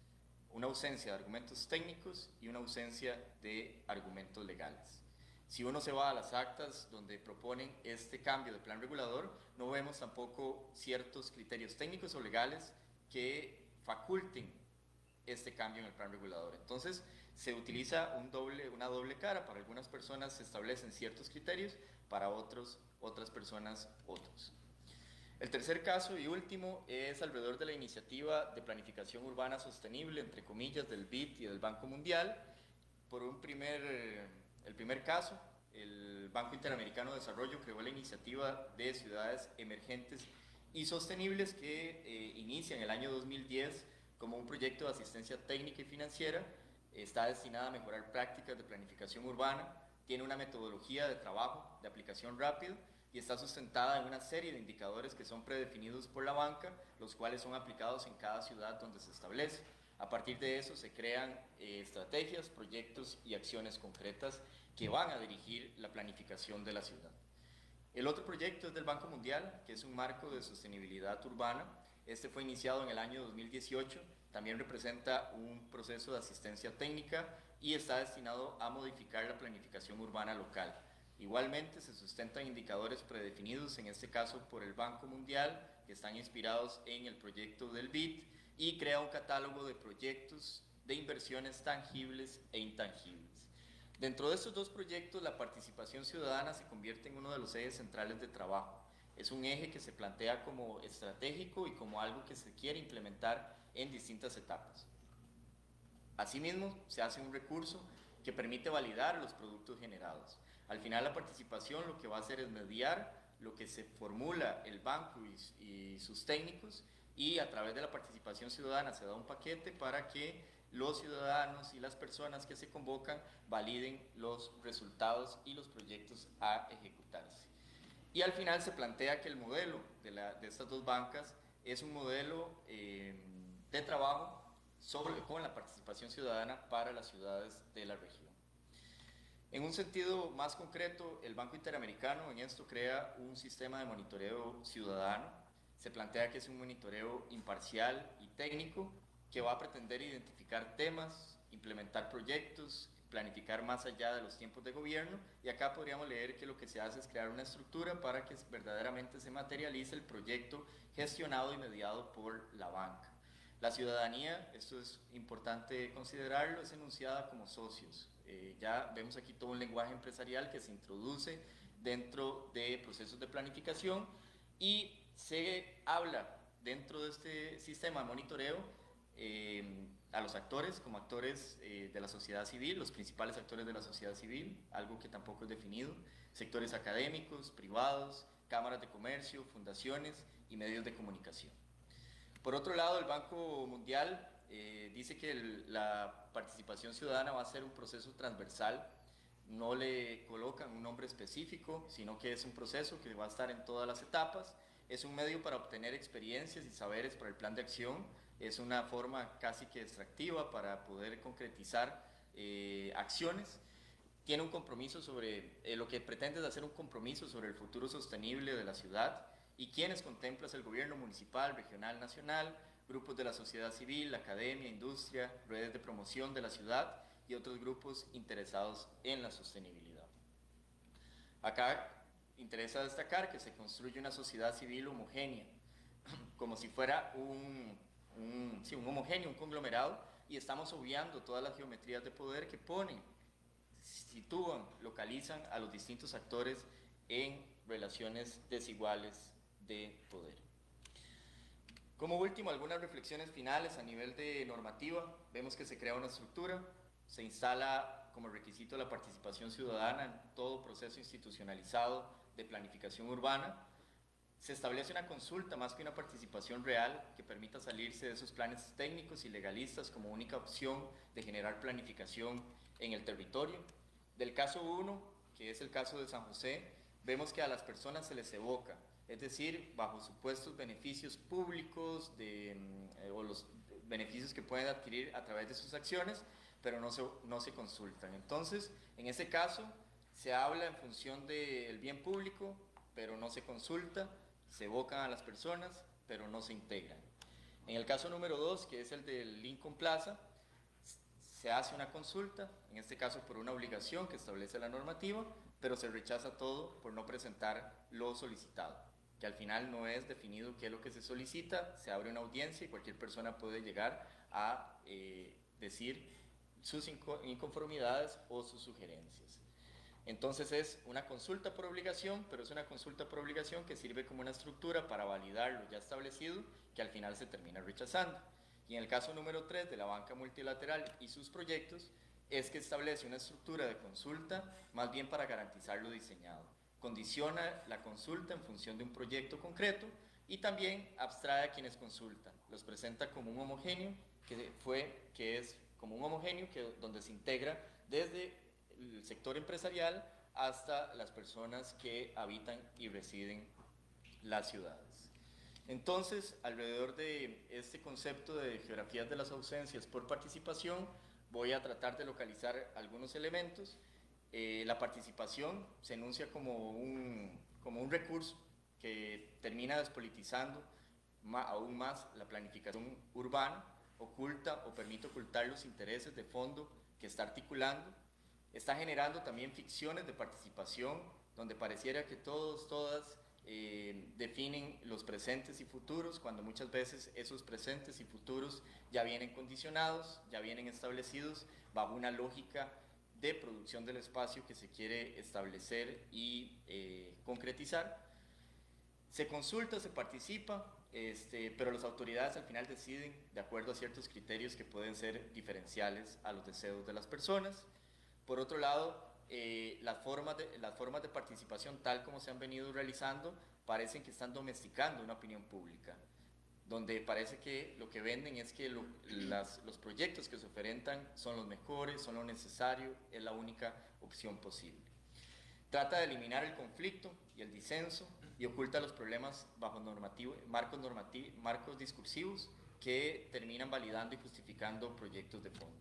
una ausencia de argumentos técnicos y una ausencia de argumentos legales. Si uno se va a las actas donde proponen este cambio de plan regulador, no vemos tampoco ciertos criterios técnicos o legales que faculten este cambio en el plan regulador. Entonces, se utiliza una doble cara. Para algunas personas se establecen ciertos criterios, para otras personas otros. El tercer caso y último es alrededor de la iniciativa de planificación urbana sostenible, entre comillas, del BID y del Banco Mundial. El primer caso, el Banco Interamericano de Desarrollo creó la iniciativa de ciudades emergentes y sostenibles que inicia en el año 2010 como un proyecto de asistencia técnica y financiera. Está destinada a mejorar prácticas de planificación urbana, tiene una metodología de trabajo de aplicación rápida y está sustentada en una serie de indicadores que son predefinidos por la banca, los cuales son aplicados en cada ciudad donde se establece. A partir de eso se crean estrategias, proyectos y acciones concretas que van a dirigir la planificación de la ciudad. El otro proyecto es del Banco Mundial, que es un marco de sostenibilidad urbana. Este fue iniciado en el año 2018, también representa un proceso de asistencia técnica y está destinado a modificar la planificación urbana local. Igualmente se sustentan indicadores predefinidos, en este caso por el Banco Mundial, que están inspirados en el proyecto del BID, y crea un catálogo de proyectos de inversiones tangibles e intangibles. Dentro de estos dos proyectos, la participación ciudadana se convierte en uno de los ejes centrales de trabajo. Es un eje que se plantea como estratégico y como algo que se quiere implementar en distintas etapas. Asimismo, se hace un recurso que permite validar los productos generados. Al final, la participación lo que va a hacer es mediar lo que se formula el banco y sus técnicos, y a través de la participación ciudadana se da un paquete para que los ciudadanos y las personas que se convocan validen los resultados y los proyectos a ejecutarse. Y al final se plantea que el modelo de estas dos bancas es un modelo de trabajo con la participación ciudadana para las ciudades de la región. En un sentido más concreto, el Banco Interamericano en esto crea un sistema de monitoreo ciudadano. Se plantea que es un monitoreo imparcial y técnico que va a pretender identificar temas, implementar proyectos, planificar más allá de los tiempos de gobierno, y acá podríamos leer que lo que se hace es crear una estructura para que verdaderamente se materialice el proyecto gestionado y mediado por la banca. La ciudadanía, esto es importante considerarlo, es enunciada como socios. Ya vemos aquí todo un lenguaje empresarial que se introduce dentro de procesos de planificación y se habla dentro de este sistema de monitoreo a los actores como actores de la sociedad civil, los principales actores de la sociedad civil, algo que tampoco es definido, sectores académicos, privados, cámaras de comercio, fundaciones y medios de comunicación. Por otro lado, el Banco Mundial dice que la participación ciudadana va a ser un proceso transversal. No le colocan un nombre específico, sino que es un proceso que va a estar en todas las etapas. Es un medio para obtener experiencias y saberes para el plan de acción. Es una forma casi que extractiva para poder concretizar acciones. Tiene un compromiso sobre, lo que pretende es hacer un compromiso sobre el futuro sostenible de la ciudad, y quienes contempla es el gobierno municipal, regional, nacional, grupos de la sociedad civil, academia, industria, redes de promoción de la ciudad y otros grupos interesados en la sostenibilidad. Acá interesa destacar que se construye una sociedad civil homogénea, como si fuera un homogéneo, un conglomerado, y estamos obviando todas las geometrías de poder que ponen, sitúan, localizan a los distintos actores en relaciones desiguales de poder. Como último, algunas reflexiones finales a nivel de normativa. Vemos que se crea una estructura, se instala como requisito la participación ciudadana en todo proceso institucionalizado de planificación urbana. Se establece una consulta más que una participación real que permita salirse de esos planes técnicos y legalistas como única opción de generar planificación en el territorio. Del caso 1, que es el caso de San José, vemos que a las personas se les evoca, es decir, bajo supuestos beneficios públicos o los beneficios que pueden adquirir a través de sus acciones, pero no se consultan. Entonces, en ese caso, se habla en función del bien público, pero no se consulta, se evocan a las personas, pero no se integran. En el caso número 2, que es el del Lincoln Plaza, se hace una consulta, en este caso por una obligación que establece la normativa, pero se rechaza todo por no presentar lo solicitado, que al final no es definido qué es lo que se solicita, se abre una audiencia y cualquier persona puede llegar a decir sus inconformidades o sus sugerencias. Entonces es una consulta por obligación, pero es una consulta por obligación que sirve como una estructura para validar lo ya establecido, que al final se termina rechazando. Y en el caso número 3 de la banca multilateral y sus proyectos, es que establece una estructura de consulta más bien para garantizar lo diseñado. Condiciona la consulta en función de un proyecto concreto y también abstrae a quienes consultan. Los presenta como un homogéneo, donde se integra desde el sector empresarial hasta las personas que habitan y residen las ciudades. Entonces, alrededor de este concepto de geografías de las ausencias por participación, voy a tratar de localizar algunos elementos. La participación se enuncia como un recurso que termina despolitizando aún más la planificación urbana, oculta o permite ocultar los intereses de fondo que está articulando. Está generando también ficciones de participación, donde pareciera que todas definen los presentes y futuros, cuando muchas veces esos presentes y futuros ya vienen condicionados, ya vienen establecidos bajo una lógica de producción del espacio que se quiere establecer y concretizar. Se consulta, se participa, pero las autoridades al final deciden de acuerdo a ciertos criterios que pueden ser diferenciales a los deseos de las personas. Por otro lado, las formas de participación tal como se han venido realizando parecen que están domesticando una opinión pública, donde parece que lo que venden es que los proyectos que se oferentan son los mejores, son lo necesario, es la única opción posible. Trata de eliminar el conflicto y el disenso y oculta los problemas bajo marcos discursivos que terminan validando y justificando proyectos de fondo.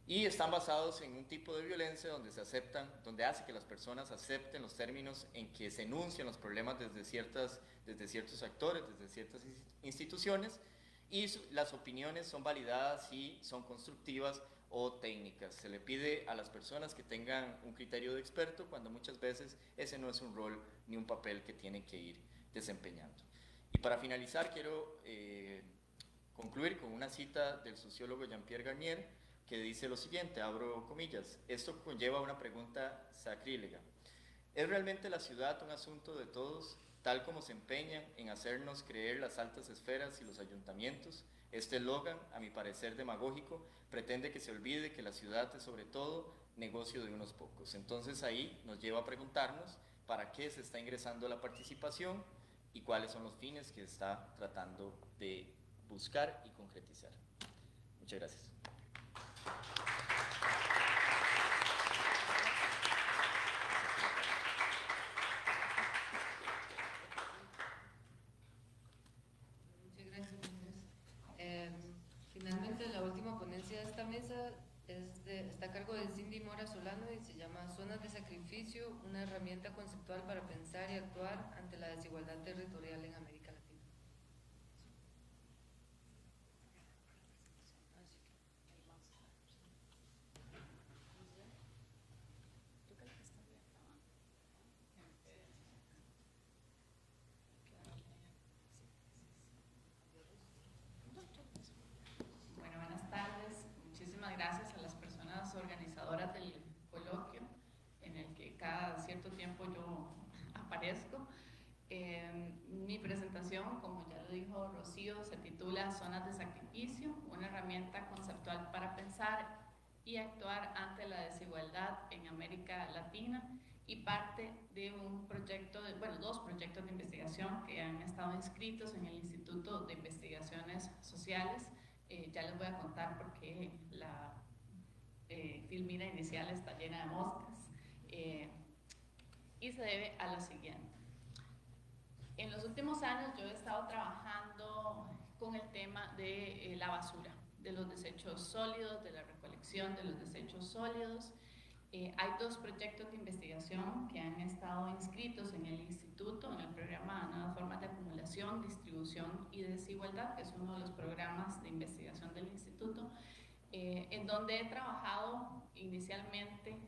Y están basados en un tipo de violencia donde hace que las personas acepten los términos en que se enuncian los problemas desde ciertos actores, desde ciertas instituciones, y las opiniones son validadas y son constructivas o técnicas. Se le pide a las personas que tengan un criterio de experto cuando muchas veces ese no es un rol ni un papel que tienen que ir desempeñando. Y para finalizar quiero concluir con una cita del sociólogo Jean-Pierre Garnier, que dice lo siguiente, abro comillas: esto conlleva una pregunta sacrílega. ¿Es realmente la ciudad un asunto de todos, tal como se empeñan en hacernos creer las altas esferas y los ayuntamientos? Este eslogan, a mi parecer demagógico, pretende que se olvide que la ciudad es sobre todo negocio de unos pocos. Entonces ahí nos lleva a preguntarnos para qué se está ingresando la participación y cuáles son los fines que está tratando de buscar y concretizar. Muchas gracias. Muchas gracias, Andrés. Finalmente, la última ponencia de esta mesa está a cargo de Cindy Mora Solano y se llama Zonas de Sacrificio, una herramienta conceptual para pensar y actuar ante la desigualdad territorial en América Latina. Bueno, buenas tardes. Muchísimas gracias a las personas organizadoras del coloquio, en el que cada cierto tiempo yo aparezco. Mi presentación, como ya lo dijo Rocío, se titula Zonas de Sacrificio, una herramienta conceptual para pensar y actuar ante la desigualdad en América Latina, y parte de un proyecto, dos proyectos de investigación que han estado inscritos en el Instituto de Investigaciones Sociales. Ya les voy a contar por qué la filmina inicial está llena de moscas, y se debe a lo siguiente. En los últimos años yo he estado trabajando con el tema de la basura, de los desechos sólidos, de la recolección de los desechos sólidos. Hay 2 proyectos de investigación que han estado inscritos en el instituto, en el programa Nuevas Formas de Acumulación, Distribución y Desigualdad, que es uno de los programas de investigación del instituto, en donde he trabajado inicialmente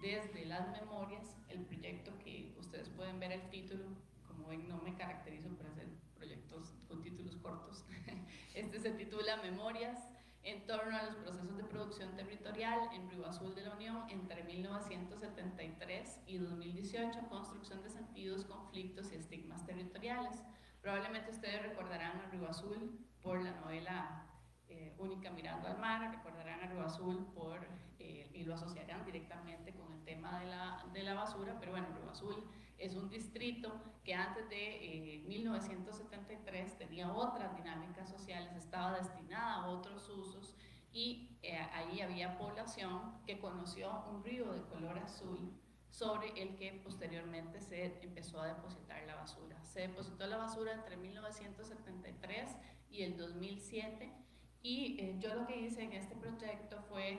desde las memorias. El proyecto que ustedes pueden ver el título, como ven, no me caracterizo por hacer proyectos con títulos cortos. Este se titula Memorias en torno a los procesos de producción territorial en Río Azul de la Unión entre 1973 y 2018, construcción de sentidos, conflictos y estigmas territoriales. Probablemente ustedes recordarán a Río Azul por la novela Única mirando al mar, recordarán a Río Azul y lo asociarán directamente con el tema de la basura, pero bueno, Río Azul es un distrito que antes de 1973 tenía otras dinámicas sociales, estaba destinada a otros usos, y ahí había población que conoció un río de color azul sobre el que posteriormente se empezó a depositar la basura. Se depositó la basura entre 1973 y el 2007, y yo lo que hice en este proyecto fue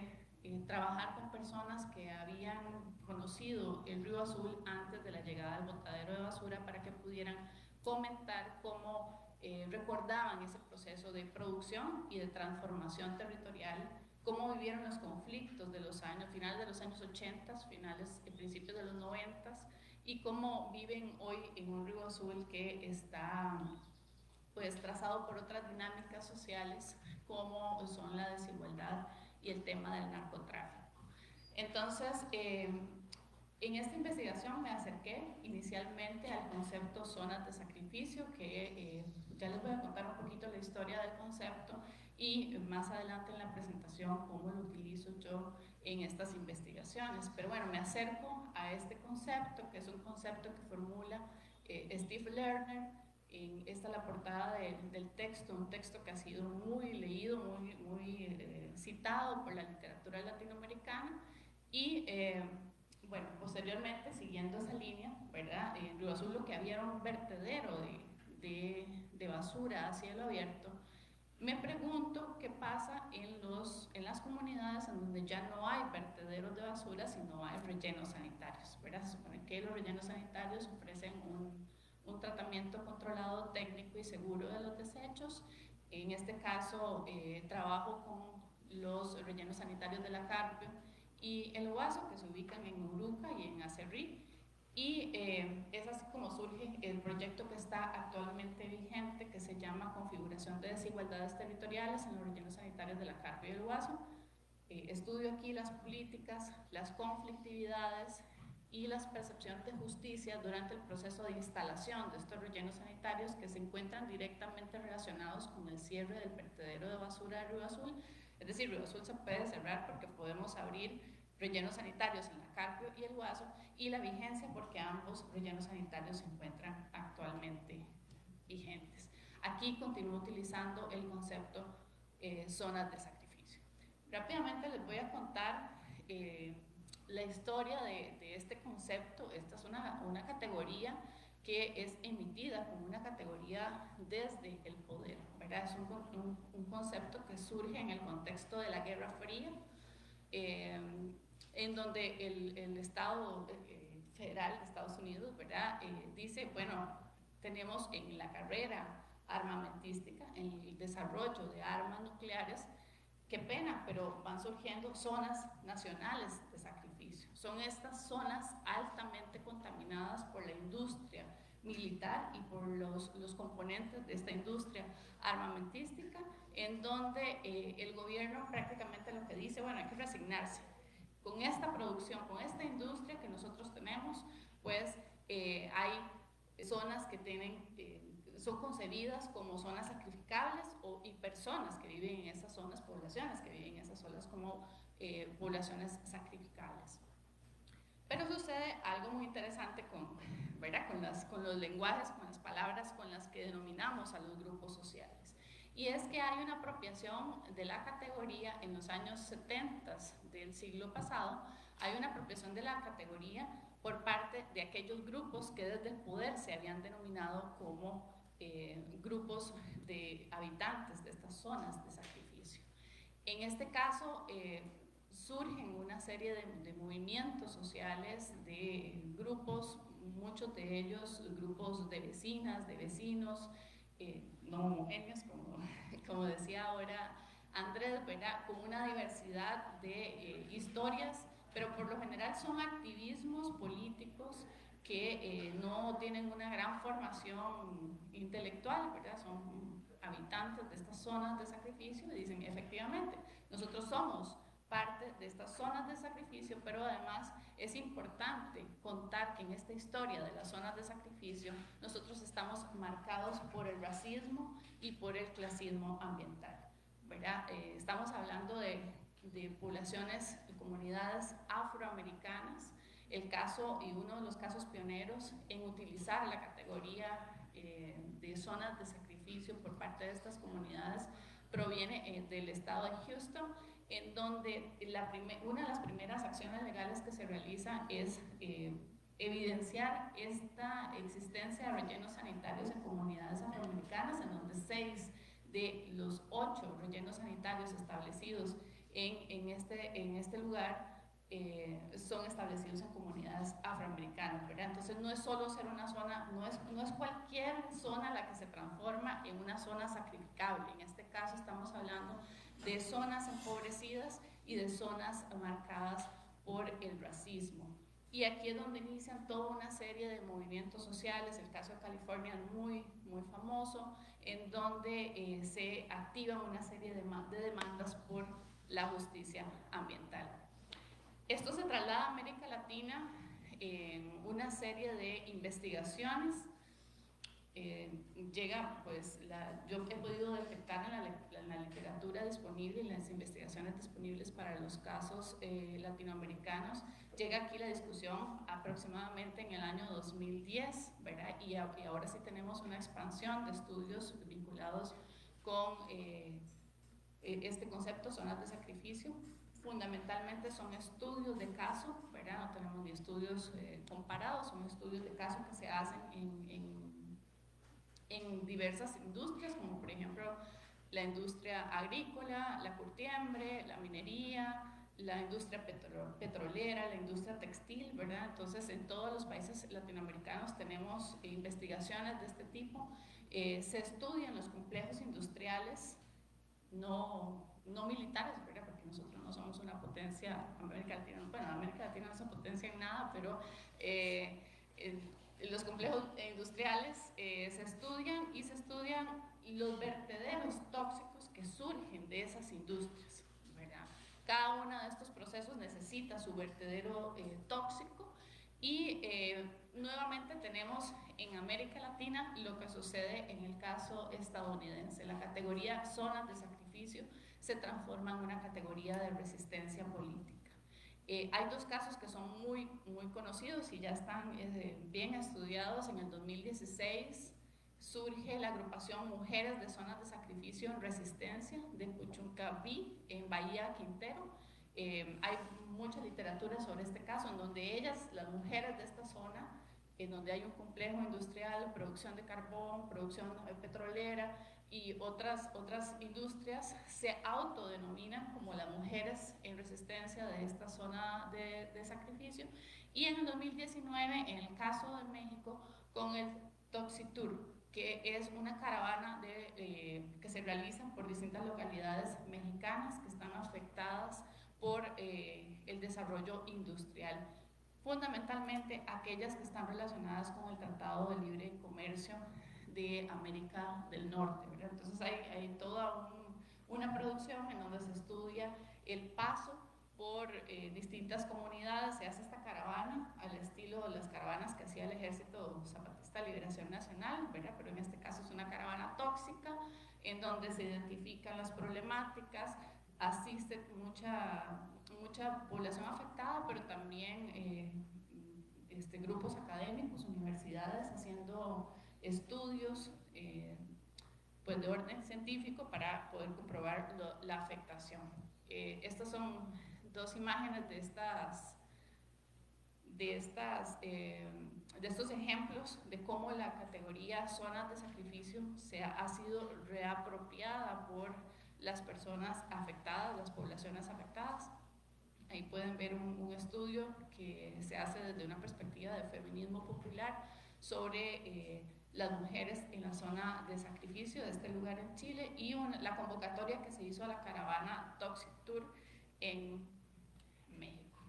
trabajar con personas que habían conocido el Río Azul antes de la llegada al botadero de basura, para que pudieran comentar cómo recordaban ese proceso de producción y de transformación territorial, cómo vivieron los conflictos de los años, finales de los años 80, principios de los 90, y cómo viven hoy en un Río Azul que está pues trazado por otras dinámicas sociales, como son la desigualdad y el tema del narcotráfico. Entonces, en esta investigación me acerqué inicialmente al concepto zonas de sacrificio, que ya les voy a contar un poquito la historia del concepto, y más adelante en la presentación cómo lo utilizo yo en estas investigaciones. Pero bueno, me acerco a este concepto, que es un concepto que formula Steve Lerner. Esta es la portada del texto, un texto que ha sido muy leído, muy citado por la literatura latinoamericana, y bueno, posteriormente, siguiendo esa línea, ¿verdad? En Río Azul lo que había era un vertedero de basura a cielo abierto. Me pregunto qué pasa en las comunidades en donde ya no hay vertederos de basura, sino hay rellenos sanitarios, ¿verdad? Se supone que los rellenos sanitarios ofrecen un tratamiento controlado, técnico y seguro de los desechos. En este caso, trabajo con los rellenos sanitarios de la Carpio y el Ovaso, que se ubican en Uruca y en Acerrí. Y es así como surge el proyecto que está actualmente vigente, que se llama Configuración de Desigualdades Territoriales en los rellenos sanitarios de la Carpio y el Ovaso. Estudio aquí las políticas, las conflictividades y las percepciones de justicia durante el proceso de instalación de estos rellenos sanitarios, que se encuentran directamente relacionados con el cierre del vertedero de basura de Río Azul. Es decir, Río Azul se puede cerrar porque podemos abrir rellenos sanitarios en la Carpio y el Guaso, y la vigencia porque ambos rellenos sanitarios se encuentran actualmente vigentes. Aquí continúo utilizando el concepto zonas de sacrificio. Rápidamente les voy a contar la historia de este concepto. Esta es una categoría que es emitida como una categoría desde el poder, ¿verdad? Es un concepto que surge en el contexto de la Guerra Fría, en donde el Estado federal de Estados Unidos, ¿verdad? Dice, bueno, tenemos en la carrera armamentística, en el desarrollo de armas nucleares, qué pena, pero van surgiendo zonas nacionales de sacrificio. Son estas zonas altamente contaminadas por la industria militar y por los componentes de esta industria armamentística, en donde el gobierno prácticamente lo que dice, bueno, hay que resignarse. Con esta producción, con esta industria que nosotros tenemos, pues hay zonas que son concebidas como zonas sacrificables y personas que viven en esas zonas, poblaciones que viven en esas zonas como poblaciones sacrificables. Pero sucede algo muy interesante ¿verdad? Con los lenguajes, con las palabras con las que denominamos a los grupos sociales. Y es que hay una apropiación de la categoría en los años 70 del siglo pasado, hay una apropiación de la categoría por parte de aquellos grupos que desde el poder se habían denominado como grupos de habitantes de estas zonas de sacrificio. En este caso, surgen una serie de movimientos sociales, de grupos, muchos de ellos grupos de vecinas, de vecinos, no homogéneos, como decía ahora Andrés, ¿verdad? Con una diversidad de historias, pero por lo general son activismos políticos que no tienen una gran formación intelectual, ¿verdad? Son habitantes de estas zonas de sacrificio y dicen, efectivamente, nosotros somos parte de estas zonas de sacrificio, pero además es importante contar que en esta historia de las zonas de sacrificio nosotros estamos marcados por el racismo y por el clasismo ambiental, ¿verdad? Estamos hablando de poblaciones y comunidades afroamericanas. El caso y uno de los casos pioneros en utilizar la categoría de zonas de sacrificio por parte de estas comunidades proviene del estado de Houston, en donde una de las primeras acciones legales que se realiza es evidenciar esta existencia de rellenos sanitarios en comunidades afroamericanas, en donde 6 de los 8 rellenos sanitarios establecidos en este lugar son establecidos en comunidades afroamericanas, ¿verdad? Entonces no es solo ser una zona, no es cualquier zona la que se transforma en una zona sacrificable. En este caso estamos hablando de zonas empobrecidas y de zonas marcadas por el racismo. Y aquí es donde inician toda una serie de movimientos sociales. El caso de California es muy, muy famoso, en donde se activan una serie de demandas por la justicia ambiental. Esto se traslada a América Latina en una serie de investigaciones. Yo he podido detectar en la literatura disponible, en las investigaciones disponibles para los casos latinoamericanos, llega aquí la discusión aproximadamente en el año 2010, ¿verdad? Y ahora sí tenemos una expansión de estudios vinculados con este concepto, zonas de sacrificio. Fundamentalmente son estudios de caso, ¿verdad? No tenemos ni estudios comparados, son estudios de caso que se hacen en diversas industrias, como por ejemplo la industria agrícola, la curtiembre, la minería, la industria petrolera, la industria textil, ¿verdad? Entonces, en todos los países latinoamericanos tenemos investigaciones de este tipo. Se estudian los complejos industriales no militares, ¿verdad? Porque nosotros no somos una potencia, América Latina no es una potencia en nada, pero los complejos industriales se estudian los vertederos tóxicos que surgen de esas industrias, ¿verdad? Cada uno de estos procesos necesita su vertedero tóxico y nuevamente tenemos en América Latina lo que sucede en el caso estadounidense. La categoría zonas de sacrificio se transforma en una categoría de resistencia política. Hay dos casos que son muy, muy conocidos y ya están bien estudiados. En el 2016 surge la agrupación Mujeres de Zonas de Sacrificio en Resistencia de Puchuncaví, en Bahía Quintero. Hay mucha literatura sobre este caso, en donde ellas, las mujeres de esta zona, en donde hay un complejo industrial, producción de carbón, producción petrolera y otras industrias, se autodenominan como las mujeres en resistencia de esta zona de sacrificio. Y en el 2019, en el caso de México, con el Toxitour, que es una caravana que se realiza por distintas localidades mexicanas que están afectadas por el desarrollo industrial, fundamentalmente aquellas que están relacionadas con el Tratado de Libre Comercio de América del Norte, ¿verdad? Entonces hay toda una producción en donde se estudia el paso por distintas comunidades, se hace esta caravana al estilo de las caravanas que hacía el Ejército Zapatista de Liberación Nacional, ¿verdad? Pero en este caso es una caravana tóxica en donde se identifican las problemáticas, asiste mucha población afectada, pero también grupos académicos, universidades haciendo estudios pues de orden científico para poder comprobar la afectación. Estas son dos imágenes de estos ejemplos de cómo la categoría zonas de sacrificio ha sido reapropiada por las personas afectadas, las poblaciones afectadas. Ahí pueden ver un estudio que se hace desde una perspectiva de feminismo popular sobre las mujeres en la zona de sacrificio de este lugar en Chile y la convocatoria que se hizo a la caravana Toxic Tour en México.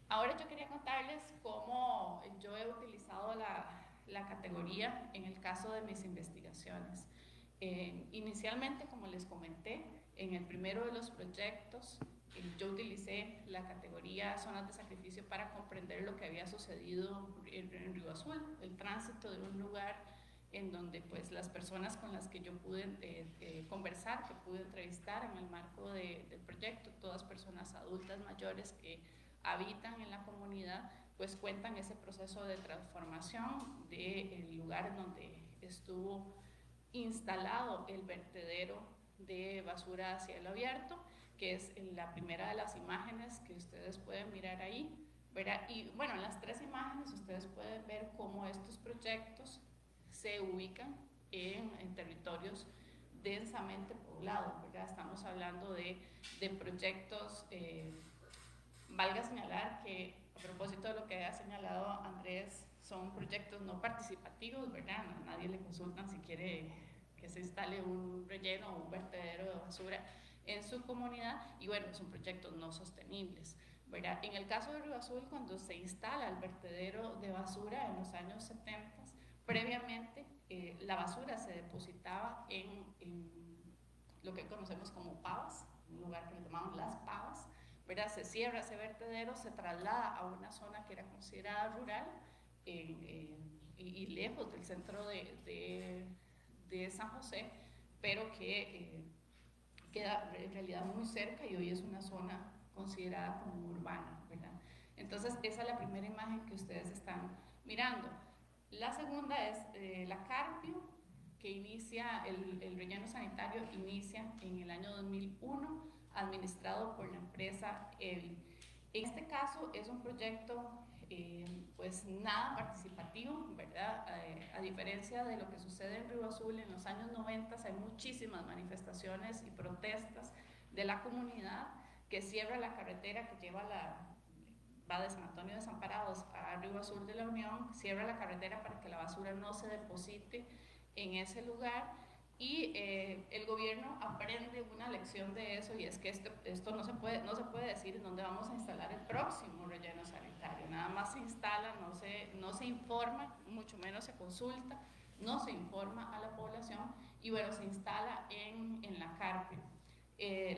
Ahora yo quería contarles cómo yo he utilizado la categoría en el caso de mis investigaciones. Inicialmente, como les comenté, en el primero de los proyectos, yo utilicé la categoría zonas de sacrificio para comprender lo que había sucedido en Río Azul, el tránsito de un lugar en donde pues las personas con las que yo pude conversar, que pude entrevistar en el marco del proyecto, todas personas adultas mayores que habitan en la comunidad, pues cuentan ese proceso de transformación del lugar en donde estuvo instalado el vertedero de basura a cielo abierto, que es la primera de las imágenes que ustedes pueden mirar ahí, ¿verdad? Y bueno, en las tres imágenes ustedes pueden ver cómo estos proyectos se ubican en territorios densamente poblados, ¿verdad? Estamos hablando de proyectos, valga señalar que a propósito de lo que ha señalado Andrés, son proyectos no participativos, ¿verdad? A nadie le consultan si quiere que se instale un relleno o un vertedero de basura en su comunidad, y bueno, son proyectos no sostenibles, ¿verdad? En el caso de Río Azul, cuando se instala el vertedero de basura en los años 70, previamente la basura se depositaba en lo que conocemos como pavas, un lugar que le llamamos las pavas, ¿verdad? Se cierra ese vertedero, se traslada a una zona que era considerada rural y lejos del centro de San José, pero que queda en realidad muy cerca y hoy es una zona considerada como urbana, ¿verdad? Entonces esa es la primera imagen que ustedes están mirando. La segunda es la Carpio, que inicia, el relleno sanitario inicia en el año 2001, administrado por la empresa EVI. En este caso es un proyecto pues nada participativo, ¿verdad? A diferencia de lo que sucede en Río Azul, en los años 90 hay muchísimas manifestaciones y protestas de la comunidad que cierra la carretera que va de San Antonio de Desamparados a Río Azul de la Unión, cierra la carretera para que la basura no se deposite en ese lugar. Y el gobierno aprende una lección de eso, y es que esto no se puede decir en dónde vamos a instalar el próximo relleno sanitario. Nada más se instala, no se informa, mucho menos se consulta, no se informa a la población, y bueno, se instala en la Carpio.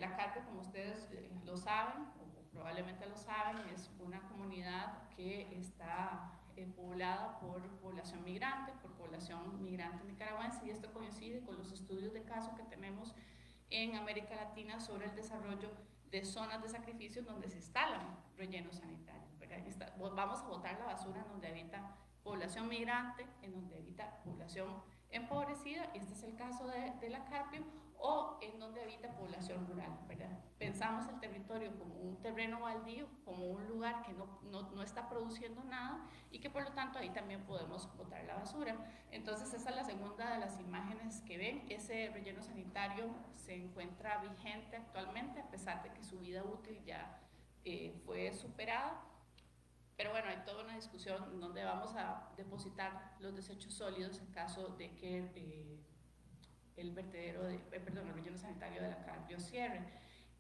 La Carpio, como ustedes lo saben, o probablemente lo saben, es una comunidad que está poblada por población migrante nicaragüense, y esto coincide con los estudios de caso que tenemos en América Latina sobre el desarrollo de zonas de sacrificio donde se instalan rellenos sanitarios, ¿verdad? Vamos a botar la basura en donde habita población migrante, en donde habita población empobrecida, y este es el caso de la Carpio, o en donde habita población rural, ¿verdad? Pensamos el territorio como un terreno baldío, como un lugar que no está produciendo nada, y que por lo tanto ahí también podemos botar la basura. Entonces esa es la segunda de las imágenes que ven. Ese relleno sanitario se encuentra vigente actualmente, a pesar de que su vida útil ya fue superada. Pero bueno, hay toda una discusión en donde vamos a depositar los desechos sólidos en caso de que el relleno sanitario de la Carpio cierre.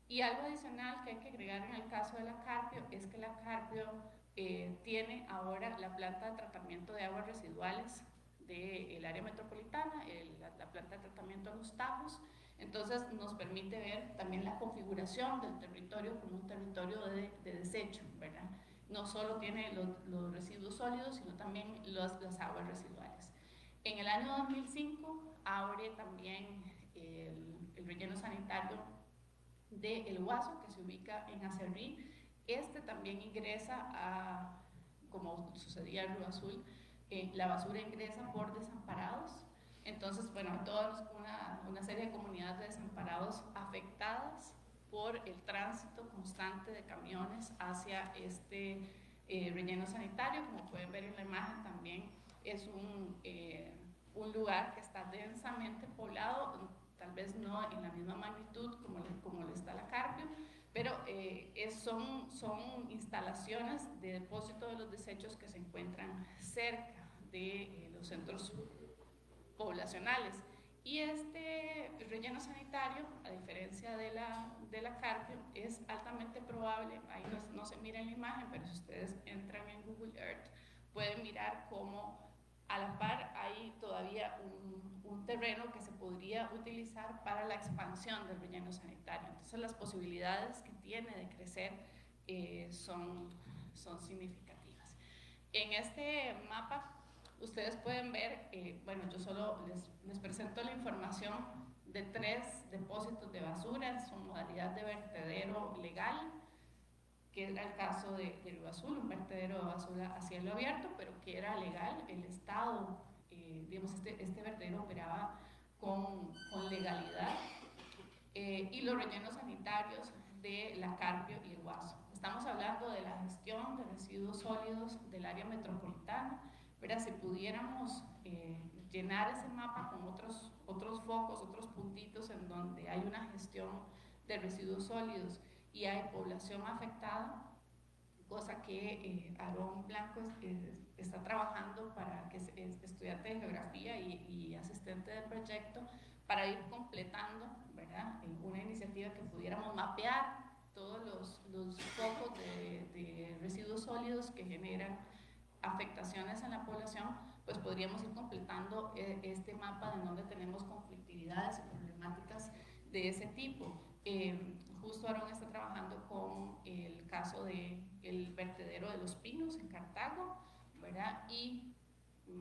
Y algo adicional que hay que agregar en el caso de la Carpio es que la Carpio tiene ahora la planta de tratamiento de aguas residuales del área metropolitana, la planta de tratamiento de Los Tajos. Entonces nos permite ver también la configuración del territorio como un territorio de desecho, ¿verdad? No solo tiene los residuos sólidos, sino también las aguas residuales. En el año 2005 abre también el relleno sanitario de El Guaso, que se ubica en Acerrí. Este también ingresa a, como sucedía en Río Azul, la basura ingresa por desamparados. Entonces, bueno, hay toda una serie de comunidades de desamparados afectadas por el tránsito constante de camiones hacia este relleno sanitario. Como pueden ver en la imagen, también es un lugar que está densamente poblado, tal vez no en la misma magnitud como le está la Carpio, pero son instalaciones de depósito de los desechos que se encuentran cerca de los centros poblacionales. Y este relleno sanitario, a diferencia de la Carpio, es altamente probable, ahí no se mira en la imagen, pero si ustedes entran en Google Earth, pueden mirar cómo a la par hay todavía un terreno que se podría utilizar para la expansión del relleno sanitario. Entonces las posibilidades que tiene de crecer son significativas. En este mapa ustedes pueden ver, bueno, yo solo les presento la información de 3 depósitos de basura en su modalidad de vertedero legal, que era el caso de Río Azul, un vertedero de basura a cielo abierto, pero que era legal. El Estado, digamos, este vertedero operaba con legalidad, y los rellenos sanitarios de la Carpio y el Guaso. Estamos hablando de la gestión de residuos sólidos del área metropolitana, pero si pudiéramos llenar ese mapa con otros focos, otros puntitos en donde hay una gestión de residuos sólidos y hay población afectada, cosa que Aarón Blanco está trabajando para que es estudiante de geografía y asistente del proyecto, para ir completando, ¿verdad?, una iniciativa que pudiéramos mapear todos los focos de residuos sólidos que generan afectaciones en la población, pues podríamos ir completando este mapa de donde tenemos conflictividades y problemáticas de ese tipo. Justo Aarón está trabajando con el caso del vertedero de Los Pinos en Cartago, ¿verdad?, y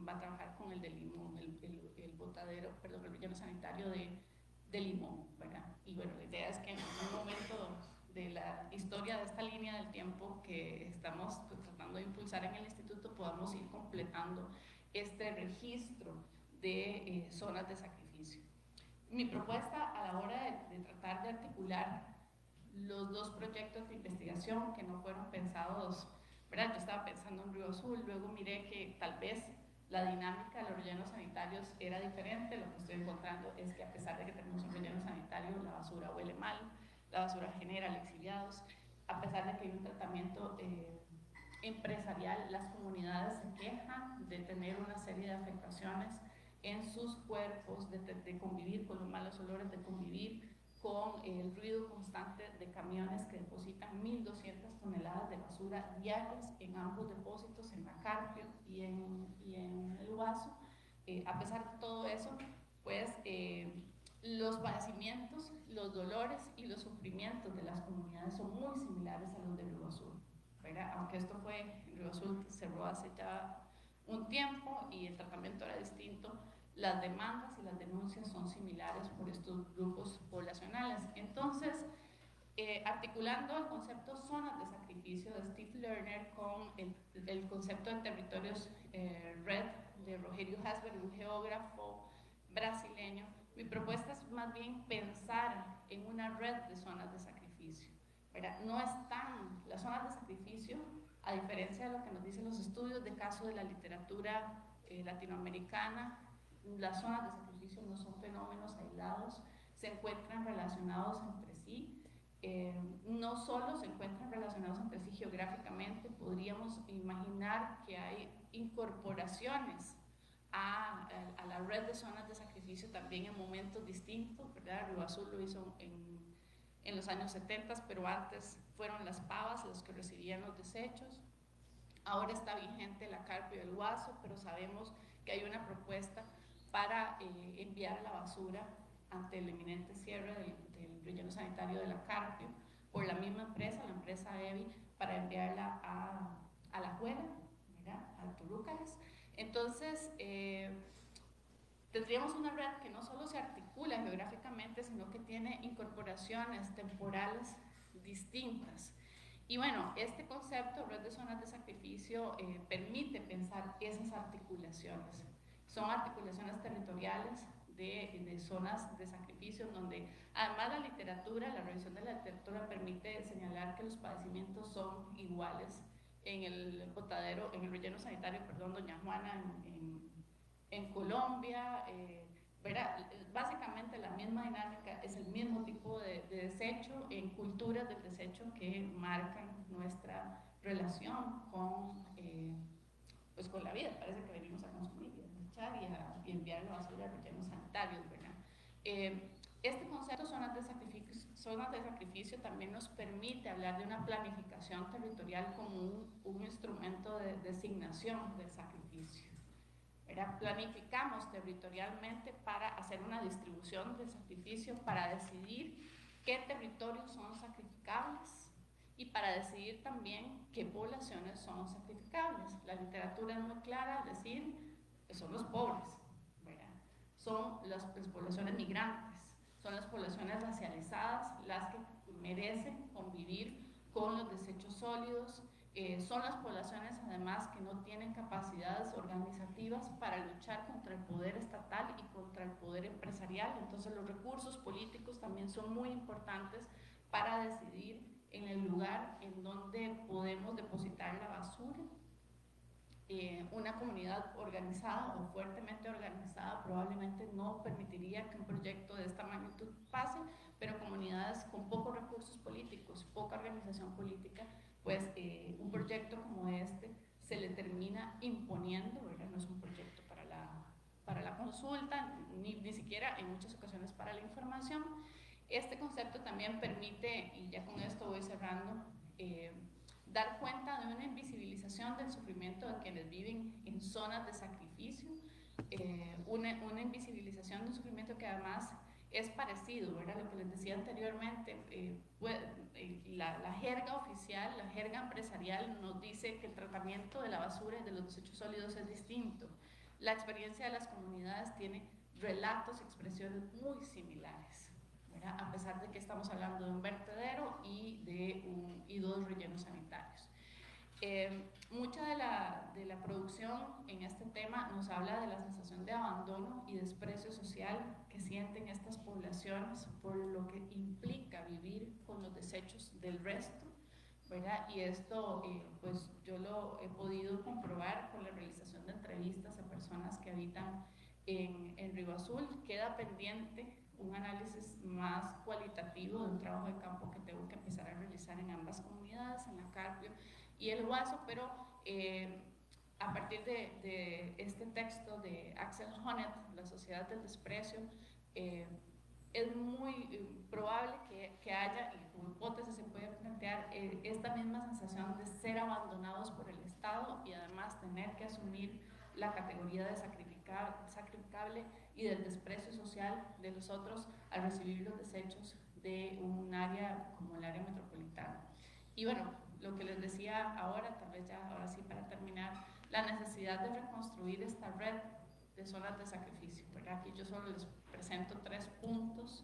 va a trabajar con el de Limón, el botadero, perdón, el relleno sanitario de Limón, ¿verdad? Y bueno, la idea es que en un momento de la historia de esta línea del tiempo que estamos tratando de impulsar en el instituto, podamos ir completando este registro de zonas de sacrificio. Mi propuesta a la hora de tratar de articular los 2 proyectos de investigación que no fueron pensados, ¿verdad? Yo estaba pensando en Río Azul, luego miré que tal vez la dinámica de los rellenos sanitarios era diferente. Lo que estoy encontrando es que a pesar de que tenemos un relleno sanitario, la basura huele mal, la basura genera lixiviados, a pesar de que hay un tratamiento empresarial, las comunidades se quejan de tener una serie de afectaciones en sus cuerpos, de convivir con los malos olores, de convivir con el ruido constante de camiones que depositan 1.200 toneladas de basura diarias en ambos depósitos, en la Carpio y en el Guaso. A pesar de todo eso, pues los padecimientos, los dolores y los sufrimientos de las comunidades son muy similares a los de Río Azul, ¿verdad? Aunque esto Río Azul cerró hace ya un tiempo y el tratamiento era distinto, las demandas y las denuncias son similares por estos grupos poblacionales. Entonces, articulando el concepto zonas de sacrificio de Steve Lerner con el concepto de territorios red de Rogerio Hasberg, un geógrafo brasileño, mi propuesta es más bien pensar en una red de zonas de sacrificio, ¿verdad? No están las zonas de sacrificio, a diferencia de lo que nos dicen los estudios de caso de la literatura latinoamericana. Las zonas de sacrificio no son fenómenos aislados, se encuentran relacionados entre sí. No solo se encuentran relacionados entre sí geográficamente, podríamos imaginar que hay incorporaciones a la red de zonas de sacrificio también en momentos distintos, ¿verdad? Río Azul lo hizo en los años 70, pero antes fueron las pavas los que recibían los desechos. Ahora está vigente la Carpio y el Guaso, pero sabemos que hay una propuesta para enviar la basura ante el inminente cierre del relleno sanitario de la Carpio por la misma empresa, la empresa EVI, para enviarla a La Juela, ¿verdad?, a Turúcalas. Entonces, tendríamos una red que no solo se articula geográficamente, sino que tiene incorporaciones temporales distintas. Y bueno, este concepto, red de zonas de sacrificio, permite pensar esas articulaciones. Son articulaciones territoriales de zonas de sacrificio, donde además la literatura, la revisión de la literatura permite señalar que los padecimientos son iguales en el botadero, en el relleno sanitario, perdón, Doña Juana, en Colombia, básicamente la misma dinámica, es el mismo tipo de desecho, en culturas del desecho que marcan nuestra relación pues con la vida. Parece que venimos a consumir y a desechar y enviar la basura a rellenos sanitarios, ¿verdad? Este concepto zonas de sacrificio también nos permite hablar de una planificación territorial como un instrumento de designación del sacrificio. Planificamos territorialmente para hacer una distribución del sacrificio, para decidir qué territorios son sacrificables y para decidir también qué poblaciones son sacrificables. La literatura es muy clara al decir que son los pobres, ¿verdad? Son las poblaciones migrantes, son las poblaciones racializadas las que merecen convivir con los desechos sólidos. Son las poblaciones además que no tienen capacidades organizativas para luchar contra el poder estatal y contra el poder empresarial. Entonces los recursos políticos también son muy importantes para decidir en el lugar en donde podemos depositar la basura. Una comunidad organizada o fuertemente organizada probablemente no permitiría que un proyecto de esta magnitud pase, pero comunidades con pocos recursos políticos, poca organización política, pues un proyecto como este se le termina imponiendo, ¿verdad? No es un proyecto para la consulta, ni siquiera en muchas ocasiones para la información. Este concepto también permite, y ya con esto voy cerrando, dar cuenta de una invisibilización del sufrimiento de quienes viven en zonas de sacrificio, una invisibilización de un sufrimiento que además es parecido, ¿verdad? Lo que les decía anteriormente, la jerga oficial, la jerga empresarial nos dice que el tratamiento de la basura y de los desechos sólidos es distinto. La experiencia de las comunidades tiene relatos y expresiones muy similares, ¿verdad? A pesar de que estamos hablando de un vertedero y dos rellenos sanitarios. Mucha de la producción en este tema nos habla de la sensación de abandono y desprecio social que sienten estas poblaciones por lo que implica vivir con los desechos del resto, ¿verdad? Y esto pues yo lo he podido comprobar con la realización de entrevistas a personas que habitan en Río Azul. Queda pendiente un análisis más cualitativo de un trabajo de campo que tengo que empezar a realizar en ambas comunidades, en la Carpio y el Guaso, pero a partir de este texto de Axel Honneth, La sociedad del desprecio, es muy probable que haya, y como hipótesis se puede plantear, esta misma sensación de ser abandonados por el Estado y además tener que asumir la categoría de sacrificable y del desprecio social de los otros al recibir los desechos de un área como el área metropolitana. Y bueno, lo que les decía ahora, tal vez ya ahora sí para terminar, la necesidad de reconstruir esta red de zonas de sacrificio, ¿verdad? Aquí yo solo les presento 3 puntos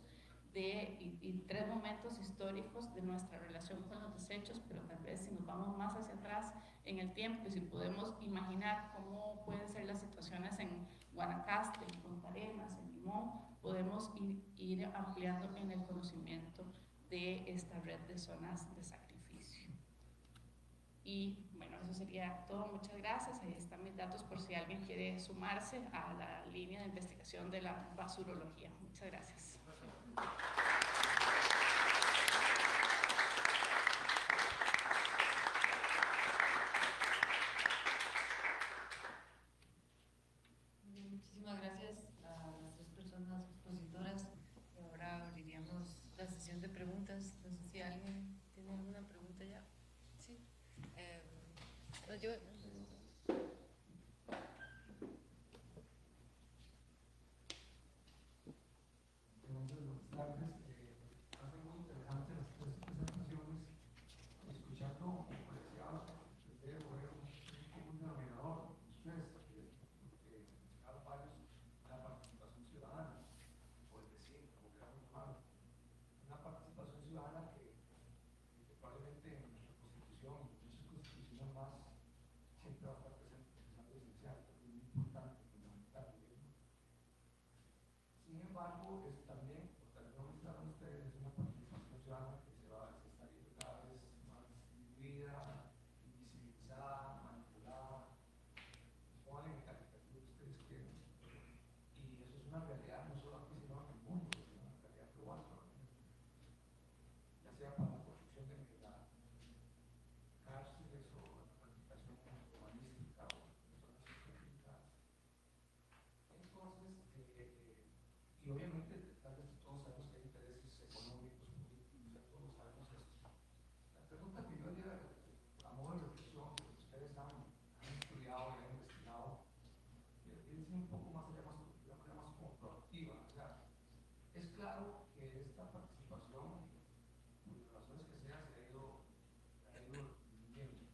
y 3 momentos históricos de nuestra relación con los desechos, pero tal vez si nos vamos más hacia atrás en el tiempo y si podemos imaginar cómo pueden ser las situaciones en Guanacaste, en Punta Arenas, en Limón, podemos ir ampliando en el conocimiento de esta red de zonas de sacrificio. Y bueno, eso sería todo. Muchas gracias. Ahí están mis datos por si alguien quiere sumarse a la línea de investigación de la basurología. Muchas gracias. Muchísimas gracias a las 3 personas expositoras. Y ahora abriríamos la sesión de preguntas. No sé si alguien tiene alguna pregunta ya. Sí. Yo, buenas tardes. Hace muy interesante las 3 presentaciones. Escuchando, parecía ver un denominador. Ustedes, cada varios, la participación claro que esta participación, por las razones que sean, se ha ido disminuyendo.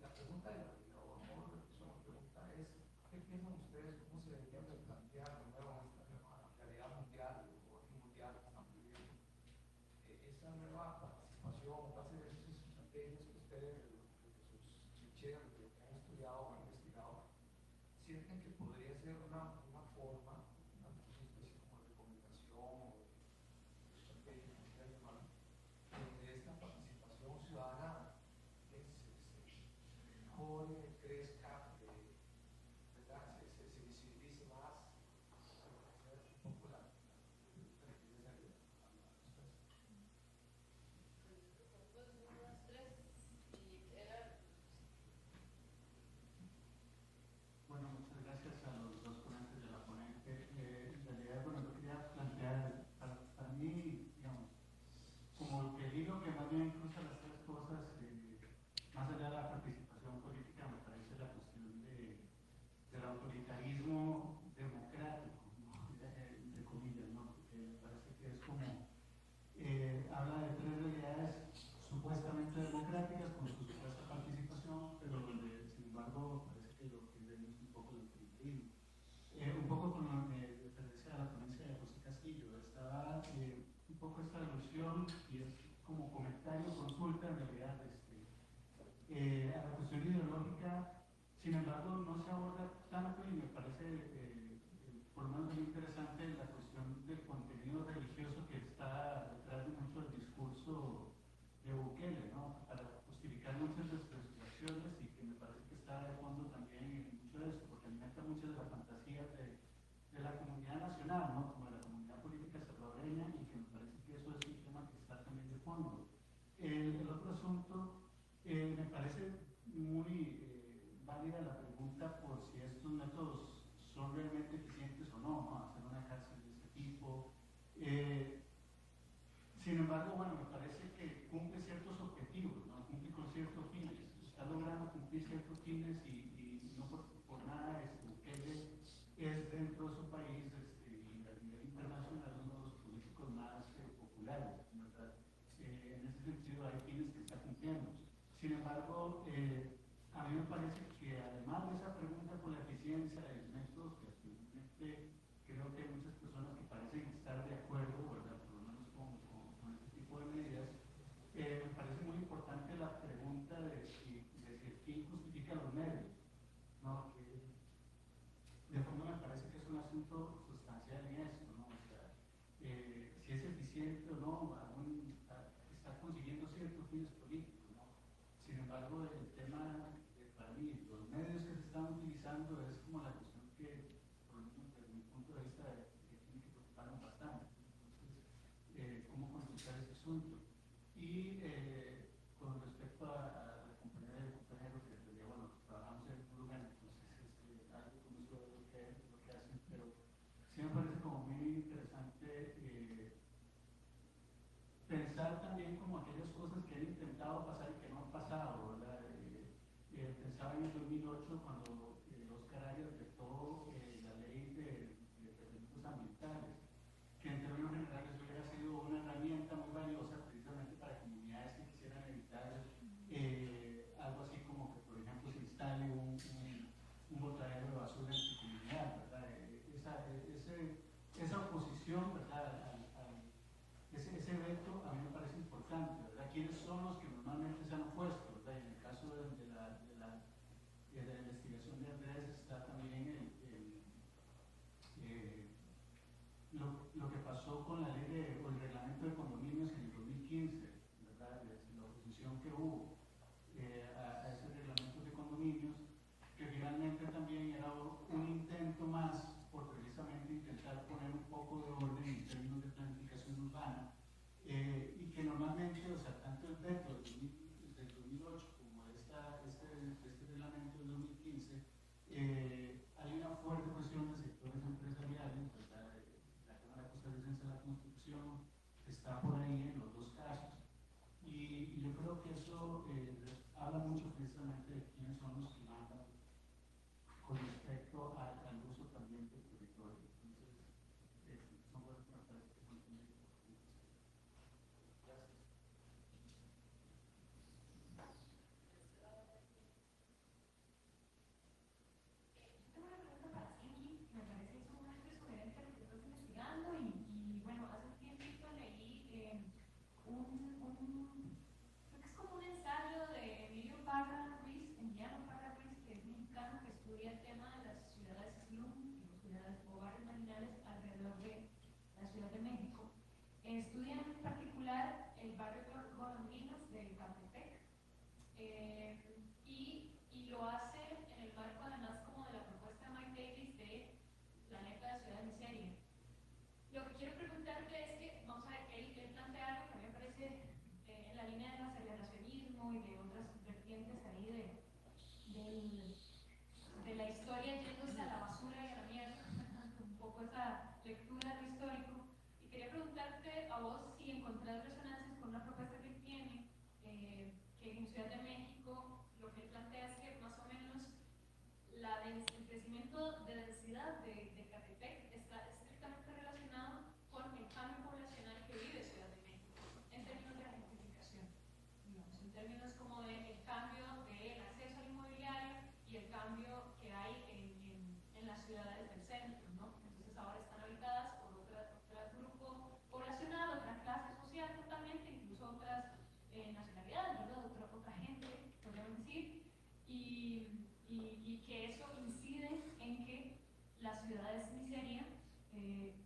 La pregunta de la modo de reflexión, la pregunta es, ¿qué piensan ustedes cómo se debería replantear de nuevo esta realidad mundial o orden mundial que estamos viviendo? Esa nueva participación, base de esas estrategias que ustedes, desde sus trincheras, desde lo que han estudiado o han investigado, sienten que podría ser una forma, una especie como de recomendación o de estrategia, como quieran llamarlo, donde esta participación ciudadana se mejore, crezca, ¿verdad? Se visibilice más. Esa es un poco la pregunta que quería hacerle a ustedes. Bueno, muchas gracias a los dos ponentes de la ponencia. En realidad, bueno, yo quería plantear, para mí, digamos, como el hilo que más bien cruza las tres cosas, más allá de la participación política, me parece la cuestión del autoritarismo democrático, ¿no? Entre comillas, ¿no? Porque me parece que es como, habla de tres realidades supuestamente democráticas con su supuesta participación, pero donde, sin embargo, parece que lo que vemos es un poco el autoritarismo. Un poco con lo que referencia a la ponencia de José Castillo, estaba un poco esta alusión y es como comentario, consulta en realidad a la cuestión ideológica. Sin embargo, no se aborda tanto y me parece por lo menos muy interesante la cuestión del contenido religioso que está detrás de mucho del discurso de Bukele, ¿no? Para justificar muchas de sus acciones y que me parece que está de fondo también en mucho de esto, porque alimenta muchas de las fantasías de la comunidad nacional, ¿no? Como de la comunidad política salvadoreña, y que me parece que eso es un tema que está también de fondo. El otro asunto, me parece muy válida la pregunta por si estos métodos son realmente eficientes o no, ¿no? Hacer una cárcel de este tipo. Sin embargo, bueno, me parece que cumple ciertos objetivos, ¿no? Cumple con ciertos fines, está logrando cumplir ciertos fines y no por nada Bukele es dentro de su país y a nivel internacional uno de los políticos más populares, ¿verdad? En ese sentido hay fines que está cumpliendo. Sin embargo, a mí me parece que además de esa pregunta por la eficiencia de los métodos, que absolutamente creo que hay muchas personas que parecen estar de acuerdo, ¿verdad? Por lo menos con este tipo de medidas, me parece muy importante la pregunta de si el fin justifica los medios, ¿no? Que de fondo me parece que es un asunto sustancial en esto, ¿no? O sea, si es eficiente o no, aún está consiguiendo ciertos fines políticos, ¿no? Sin embargo, el tema, para mí, los medios que se están utilizando es como la cuestión que, por lo menos desde mi punto de vista, tiene que preocuparnos bastante. Entonces, ¿cómo consultar ese asunto? Y con respecto a la compañera y el compañero que decía, bueno, trabajamos en un lugar, entonces algo como eso es lo que hacen, pero sí me parece como muy interesante pensar también como aquellas cosas que han intentado pasar y que no han pasado, ¿verdad? Pensaba en el 2008 cuando Oscar Arias vetó la ley de permisos ambientales, que en términos generales hubiera sido una herramienta muy valiosa precisamente para comunidades que quisieran evitar algo así como que, por ejemplo, se instale un botadero de basura en su comunidad, ¿verdad? Esa oposición, ¿verdad? Ese veto a mí me parece importante, ¿verdad? ¿Quiénes son los que normalmente se han opuesto, ¿verdad? En el caso de la investigación de Andrés está también lo que pasó con la ley o el reglamento de condominios en el 2015, ¿verdad? La oposición que hubo a ese reglamento de condominios, que finalmente también era un intento más por precisamente intentar poner un poco de orden en términos de planificación urbana, y que normalmente, o sea, tanto el veto del 2008 como este reglamento del 2015, hay una fuerte presión de sectores empresariales, ¿verdad? La Cámara Costarricense de la Construcción está por ahí en los dos casos, estudia el tema de las ciudades slum, ciudades o barrios marginales alrededor de la Ciudad de México. Estudia en particular el barrio Golondrinas de Catepec y lo hace en el marco además como de la propuesta de Mike Davis de Planeta de Ciudad de Miseria. Lo que quiero preguntarte es que, vamos a ver, él plantea algo que a mí me parece en la línea del aceleracionismo y de otras vertientes ahí de la historia yéndose a la basura y a la mierda, un poco esa lectura de lo histórico. Y quería preguntarte a vos si encontrás resonancias con una propuesta que tiene, que en Ciudad de México lo que él plantea es que más o menos el crecimiento de densidad de Catepec está estrictamente relacionado con el cambio poblacional que vive Ciudad de México, en términos de la gentrificación, digamos, en términos como del cambio del acceso al inmobiliario y el cambio que hay en las ciudades del centro, ¿no? Entonces ahora están habitadas por otro grupo poblacional, otra clase social totalmente, incluso otras nacionalidades, ¿verdad? Otra gente, podríamos decir, y que eso incide en que las ciudades miseria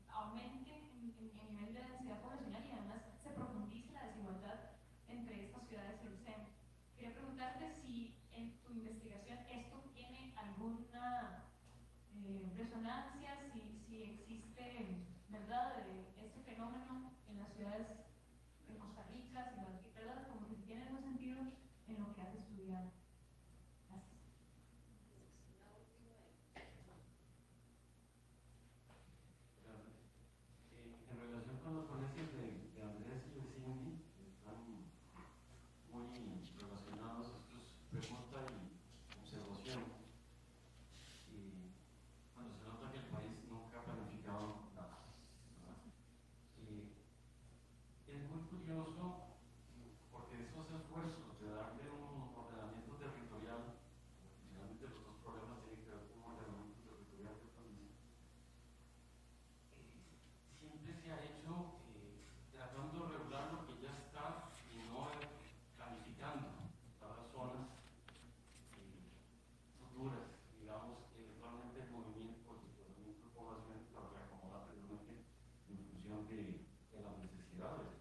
aumenten en nivel de densidad poblacional y además se profundice la desigualdad entre estas ciudades y el centro. Quería preguntarte si en tu investigación esto tiene alguna resonancia, si existe, ¿verdad?, este fenómeno en las ciudades en Costa Rica, si ¿verdad?, como que tiene algún sentido en lo que has estudiado. Gracias. En relación con los colegios de Andrés y de Cindy, que están muy relacionados, esto es pregunta y observación. Bueno, se nota que el país nunca ha planificado nada, ¿verdad? Es muy curioso porque esos esfuerzos de darle un ordenamiento territorial, finalmente los dos problemas tienen que ver con un ordenamiento territorial del país, siempre se ha hecho tratando de regular lo que ya está y no planificando para zonas futuras, digamos, eventualmente el movimiento, el desplazamiento de población para reacomodar precisamente en función de las necesidades.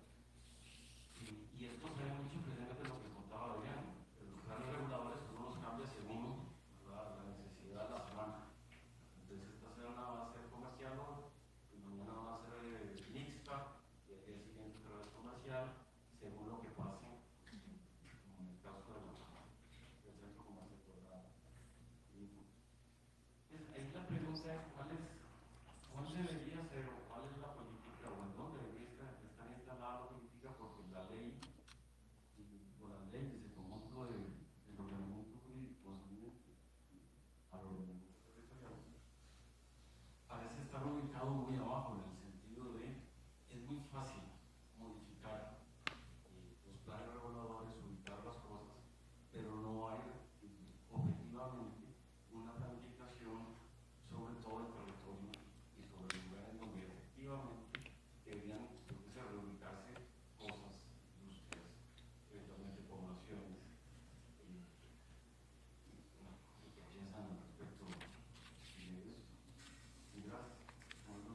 Y esto se ve mucho precisamente en lo que contaba Adrián. Los planes reguladores uno los cambia según la necesidad de la semana. Entonces esta semana va a ser comercial hoy, y mañana va a ser mixta, y al día siguiente otra vez comercial, según lo que pase, como en el caso del centro comercial Colorado. Ahí la pregunta es cuál debería ser o cuál es la política o en dónde debería estar instalada la política, porque la ley o las leyes, el conjunto del ordenamiento jurídico al ordenamiento territorial parece estar ubicado muy abajo, en el sentido de es muy fácil modificar los planes reguladores, ubicar las cosas, pero no hay objetivamente una planificación sobre todo el territorio y sobre el lugar en donde efectivamente deberían reubicarse cosas, industrias, eventualmente poblaciones, que piensan al respecto de eso. Y gracias. Bueno.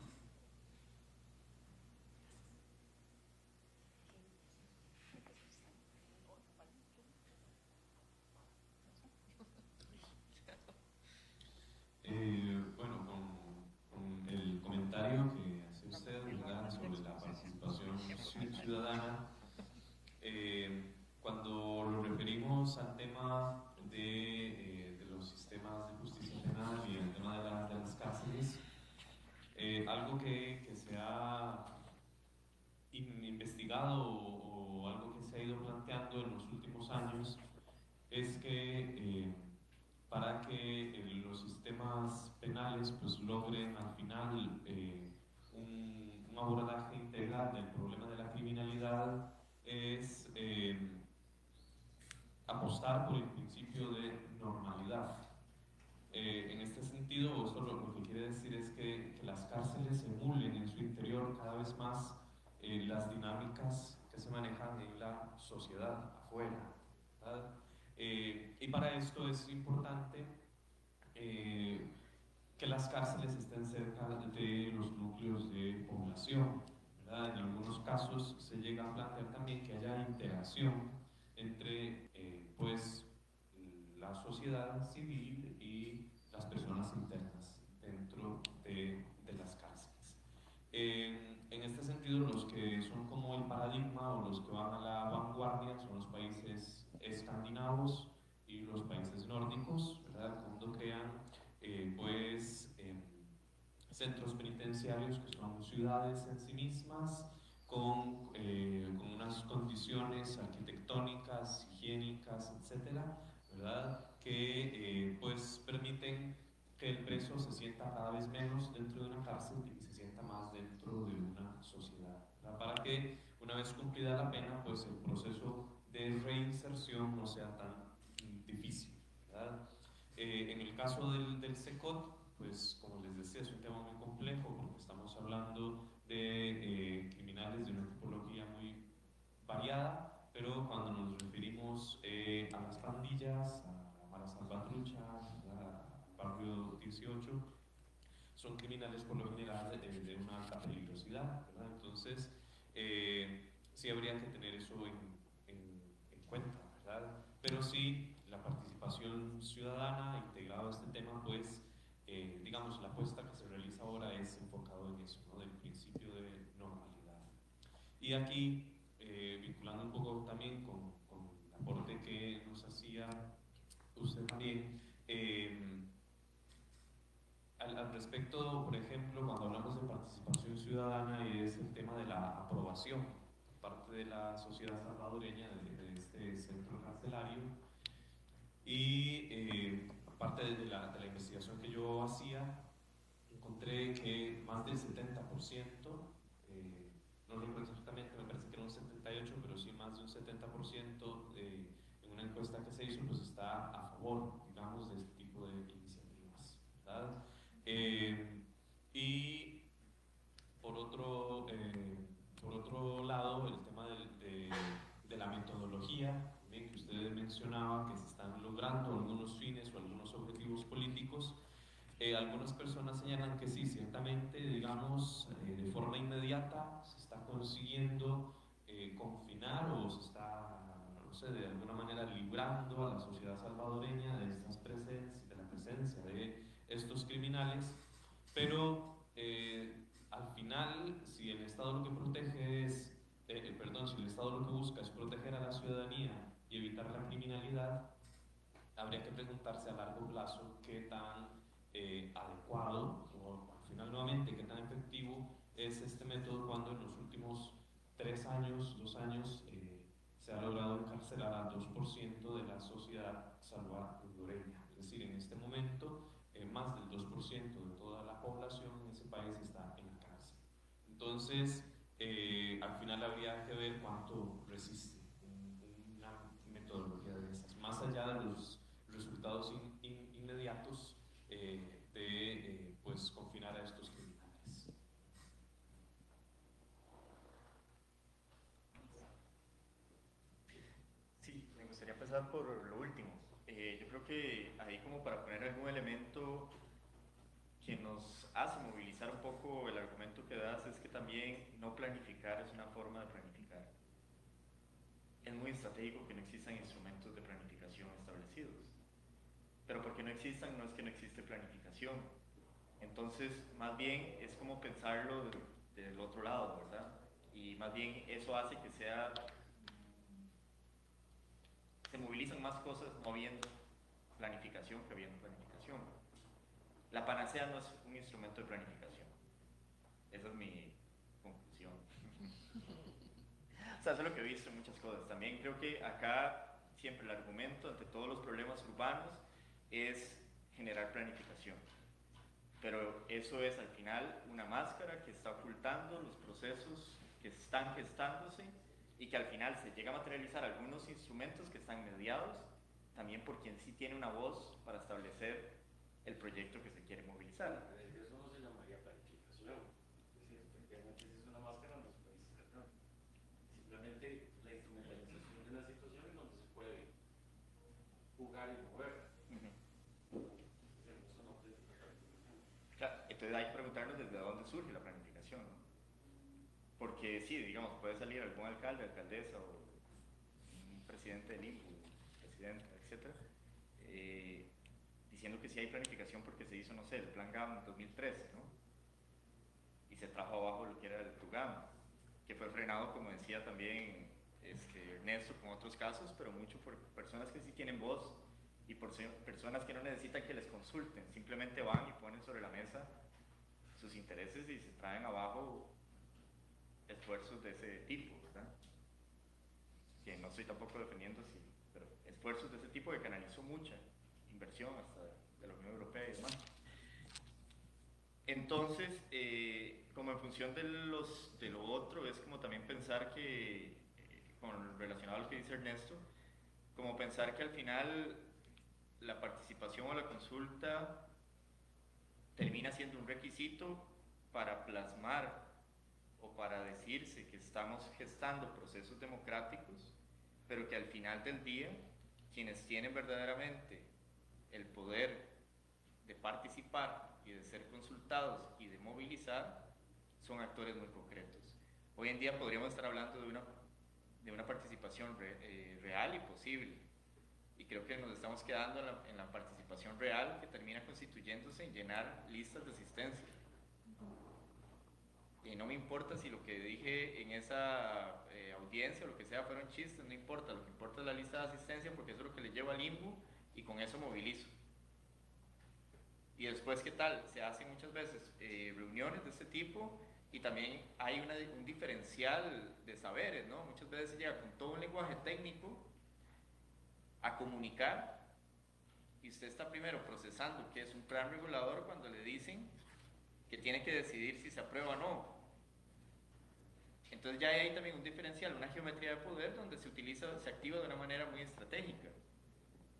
Bueno, con el comentario que hace usted, ¿verdad?, sobre la participación ciudadana, cuando lo referimos al tema de los sistemas de justicia penal y el tema de las cárceles, algo que se ha investigado o algo que se ha ido planteando en los últimos años es que para que los sistemas penales pues logren al final un abordaje integral del problema de la criminalidad es apostar por el principio de normalidad. En este sentido, esto lo que quiere decir es que las cárceles emulen en su interior cada vez más las dinámicas que se manejan en la sociedad afuera, ¿verdad? Y para esto es importante que las cárceles estén cerca de los núcleos de población, ¿verdad? En algunos casos se llega a plantear también que haya interacción entre pues, la sociedad civil y las personas internas dentro de las cárceles. En este sentido, los que son como el paradigma o los que van a la vanguardia son los países escandinavos y los países nórdicos, ¿verdad? Cuando crean pues centros penitenciarios que son ciudades en sí mismas con unas condiciones arquitectónicas, higiénicas, etcétera, ¿verdad? Que pues permiten que el preso se sienta cada vez menos dentro de una cárcel y se sienta más dentro de una sociedad, ¿verdad? Para que una vez cumplida la pena, pues el proceso de reinserción no sea tan difícil, ¿verdad? En el caso del CECOT, pues como les decía, es un tema muy complejo porque estamos hablando de criminales de una tipología muy variada, pero cuando nos referimos a las pandillas, a Mara Salvatrucha, al barrio 18, son criminales por lo general de una alta peligrosidad, ¿verdad? Entonces, sí habría que tener eso en cuenta, ¿verdad? Pero sí, la participación ciudadana integrada a este tema, pues, digamos, la apuesta que se realiza ahora es enfocado en eso, ¿no? Del principio de normalidad. Y aquí, vinculando un poco también con el aporte que nos hacía usted también, al respecto, por ejemplo, cuando hablamos de participación ciudadana, es el tema de la aprobación por parte de la sociedad salvadoreña de este centro carcelario. Y aparte de la investigación que yo hacía, encontré que más del 70%, no recuerdo exactamente, me parece que era un 78%, pero sí más de un 70% en una encuesta que se hizo, pues está a favor, digamos, de este tipo de iniciativas, ¿verdad? Y por otro lado, el tema de la metodología, bien, que usted mencionaba, que se están logrando algunos fines o algunos objetivos políticos. Algunas personas señalan que sí, ciertamente, digamos, de forma inmediata se está consiguiendo confinar o se está, no sé, de alguna manera librando a la sociedad salvadoreña de de la presencia de estos criminales, pero al final, si el Estado lo que protege es, si el Estado lo que busca es proteger a la ciudadanía y evitar la criminalidad, habría que preguntarse a largo plazo qué tan adecuado o al final nuevamente qué tan efectivo es este método cuando en los últimos 3 años, 2 años, se ha logrado encarcelar al 2% de la sociedad salvadoreña. Es decir, en este momento más del 2% de toda la población en ese país está en la cárcel. Entonces, al final habría que ver cuánto resiste una metodología de esas, más allá de los resultados inmediatos de pues, confinar a estos criminales. Sí, me gustaría empezar por lo último. Yo creo que ahí como para poner algún elemento que nos hace movilizar un poco el argumento que das es que también no planificar es una forma de planificar. Es muy estratégico que no existan instrumentos de planificación establecidos. Pero porque no existan no es que no existe planificación. Entonces, más bien es como pensarlo del otro lado, ¿verdad? Y más bien eso hace que se movilizan más cosas no habiendo planificación que habiendo planificación. La panacea no es un instrumento de planificación. Esa es mi conclusión. O sea, eso es lo que he visto en muchas cosas. También creo que acá siempre el argumento ante todos los problemas urbanos es generar planificación. Pero eso es al final una máscara que está ocultando los procesos que están gestándose y que al final se llega a materializar algunos instrumentos que están mediados también por quien sí tiene una voz para establecer el proyecto que se quiere movilizar. Eso no se llamaría planificación. Es decir, efectivamente, si es una máscara, no se puede sacar. Simplemente la instrumentalización de una situación en donde se puede jugar y mover. Eso entonces hay que preguntarnos desde dónde surge la planificación, ¿no? Porque sí, digamos, puede salir algún alcalde, alcaldesa o un presidente del INPU, presidenta, etcétera, diciendo que sí hay planificación porque se hizo, no sé, el Plan GAM en 2013, ¿no? Y se trajo abajo lo que era el TUGAM, que fue frenado, como decía también Ernesto, con otros casos, pero mucho por personas que sí tienen voz y por personas que no necesitan que les consulten, simplemente van y ponen sobre la mesa sus intereses y se traen abajo esfuerzos de ese tipo, ¿verdad? Que no estoy tampoco defendiendo, sí, pero esfuerzos de ese tipo que canalizó mucha inversión hasta de la Unión Europea y demás. Entonces, como en función de lo otro, es como también pensar que, relacionado a lo que dice Ernesto, como pensar que al final la participación o la consulta termina siendo un requisito para plasmar o para decirse que estamos gestando procesos democráticos, pero que al final del día quienes tienen verdaderamente el poder de participar y de ser consultados y de movilizar son actores muy concretos. Hoy en día podríamos estar hablando de una participación real y posible, y creo que nos estamos quedando en la participación real, que termina constituyéndose en llenar listas de asistencia. Y no me importa si lo que dije en esa audiencia o lo que sea fueron chistes, no importa, lo que importa es la lista de asistencia, porque eso es lo que le llevo al INBU y con eso movilizo. Y después, ¿qué tal? Se hacen muchas veces reuniones de este tipo y también hay un diferencial de saberes, ¿no? Muchas veces se llega con todo un lenguaje técnico a comunicar y usted está primero procesando qué es un plan regulador cuando le dicen que tiene que decidir si se aprueba o no. Entonces ya hay también un diferencial, una geometría de poder donde se activa de una manera muy estratégica.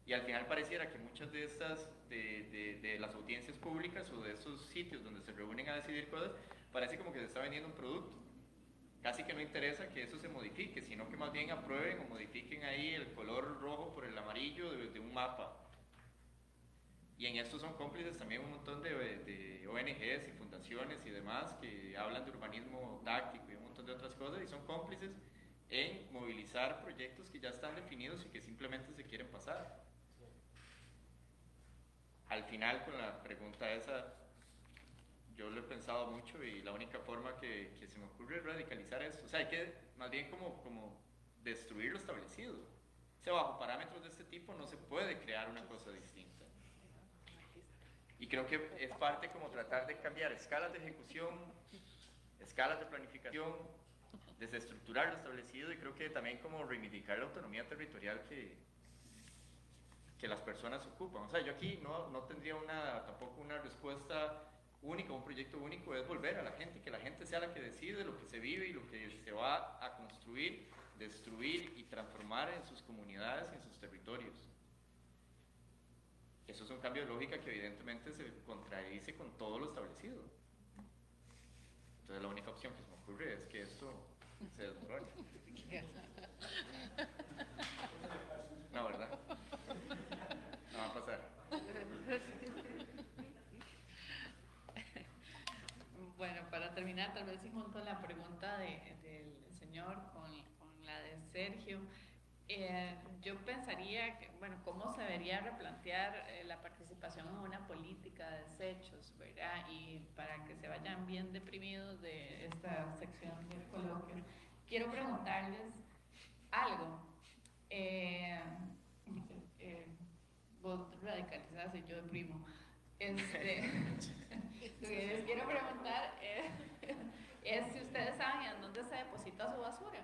Y al final pareciera que muchas de estas, de las audiencias públicas o de esos sitios donde se reúnen a decidir cosas, parece como que se está vendiendo un producto. Casi que no interesa que eso se modifique, sino que más bien aprueben o modifiquen ahí el color rojo por el amarillo de un mapa. Y en esto son cómplices también un montón de ONGs y fundaciones y demás que hablan de urbanismo táctico y un montón de otras cosas y son cómplices en movilizar proyectos que ya están definidos y que simplemente se quieren pasar. Al final, con la pregunta esa, yo lo he pensado mucho y la única forma que se me ocurre es radicalizar esto. O sea, hay que más bien como destruir lo establecido. O sea, bajo parámetros de este tipo no se puede crear una cosa distinta. Y creo que es parte como tratar de cambiar escalas de ejecución, escalas de planificación, desestructurar lo establecido y creo que también como reivindicar la autonomía territorial que las personas ocupan. O sea, yo aquí no tendría tampoco una respuesta única, un proyecto único, es volver a la gente, que la gente sea la que decide lo que se vive y lo que se va a construir, destruir y transformar en sus comunidades y en sus territorios. Eso es un cambio de lógica que evidentemente se contradice con todo lo establecido. Entonces la única opción que se me ocurre es que esto se desmorone. No, ¿verdad? No va a pasar. Bueno, para terminar, tal vez si junto la pregunta del señor con la de Sergio, yo pensaría que, bueno, cómo se debería replantear la participación en una política de desechos, ¿verdad? Y para que se vayan bien deprimidos de esta sección del coloquio, quiero preguntarles algo. Vos radicalizás y yo deprimo. Lo que les quiero preguntar es si ustedes saben en dónde se deposita su basura.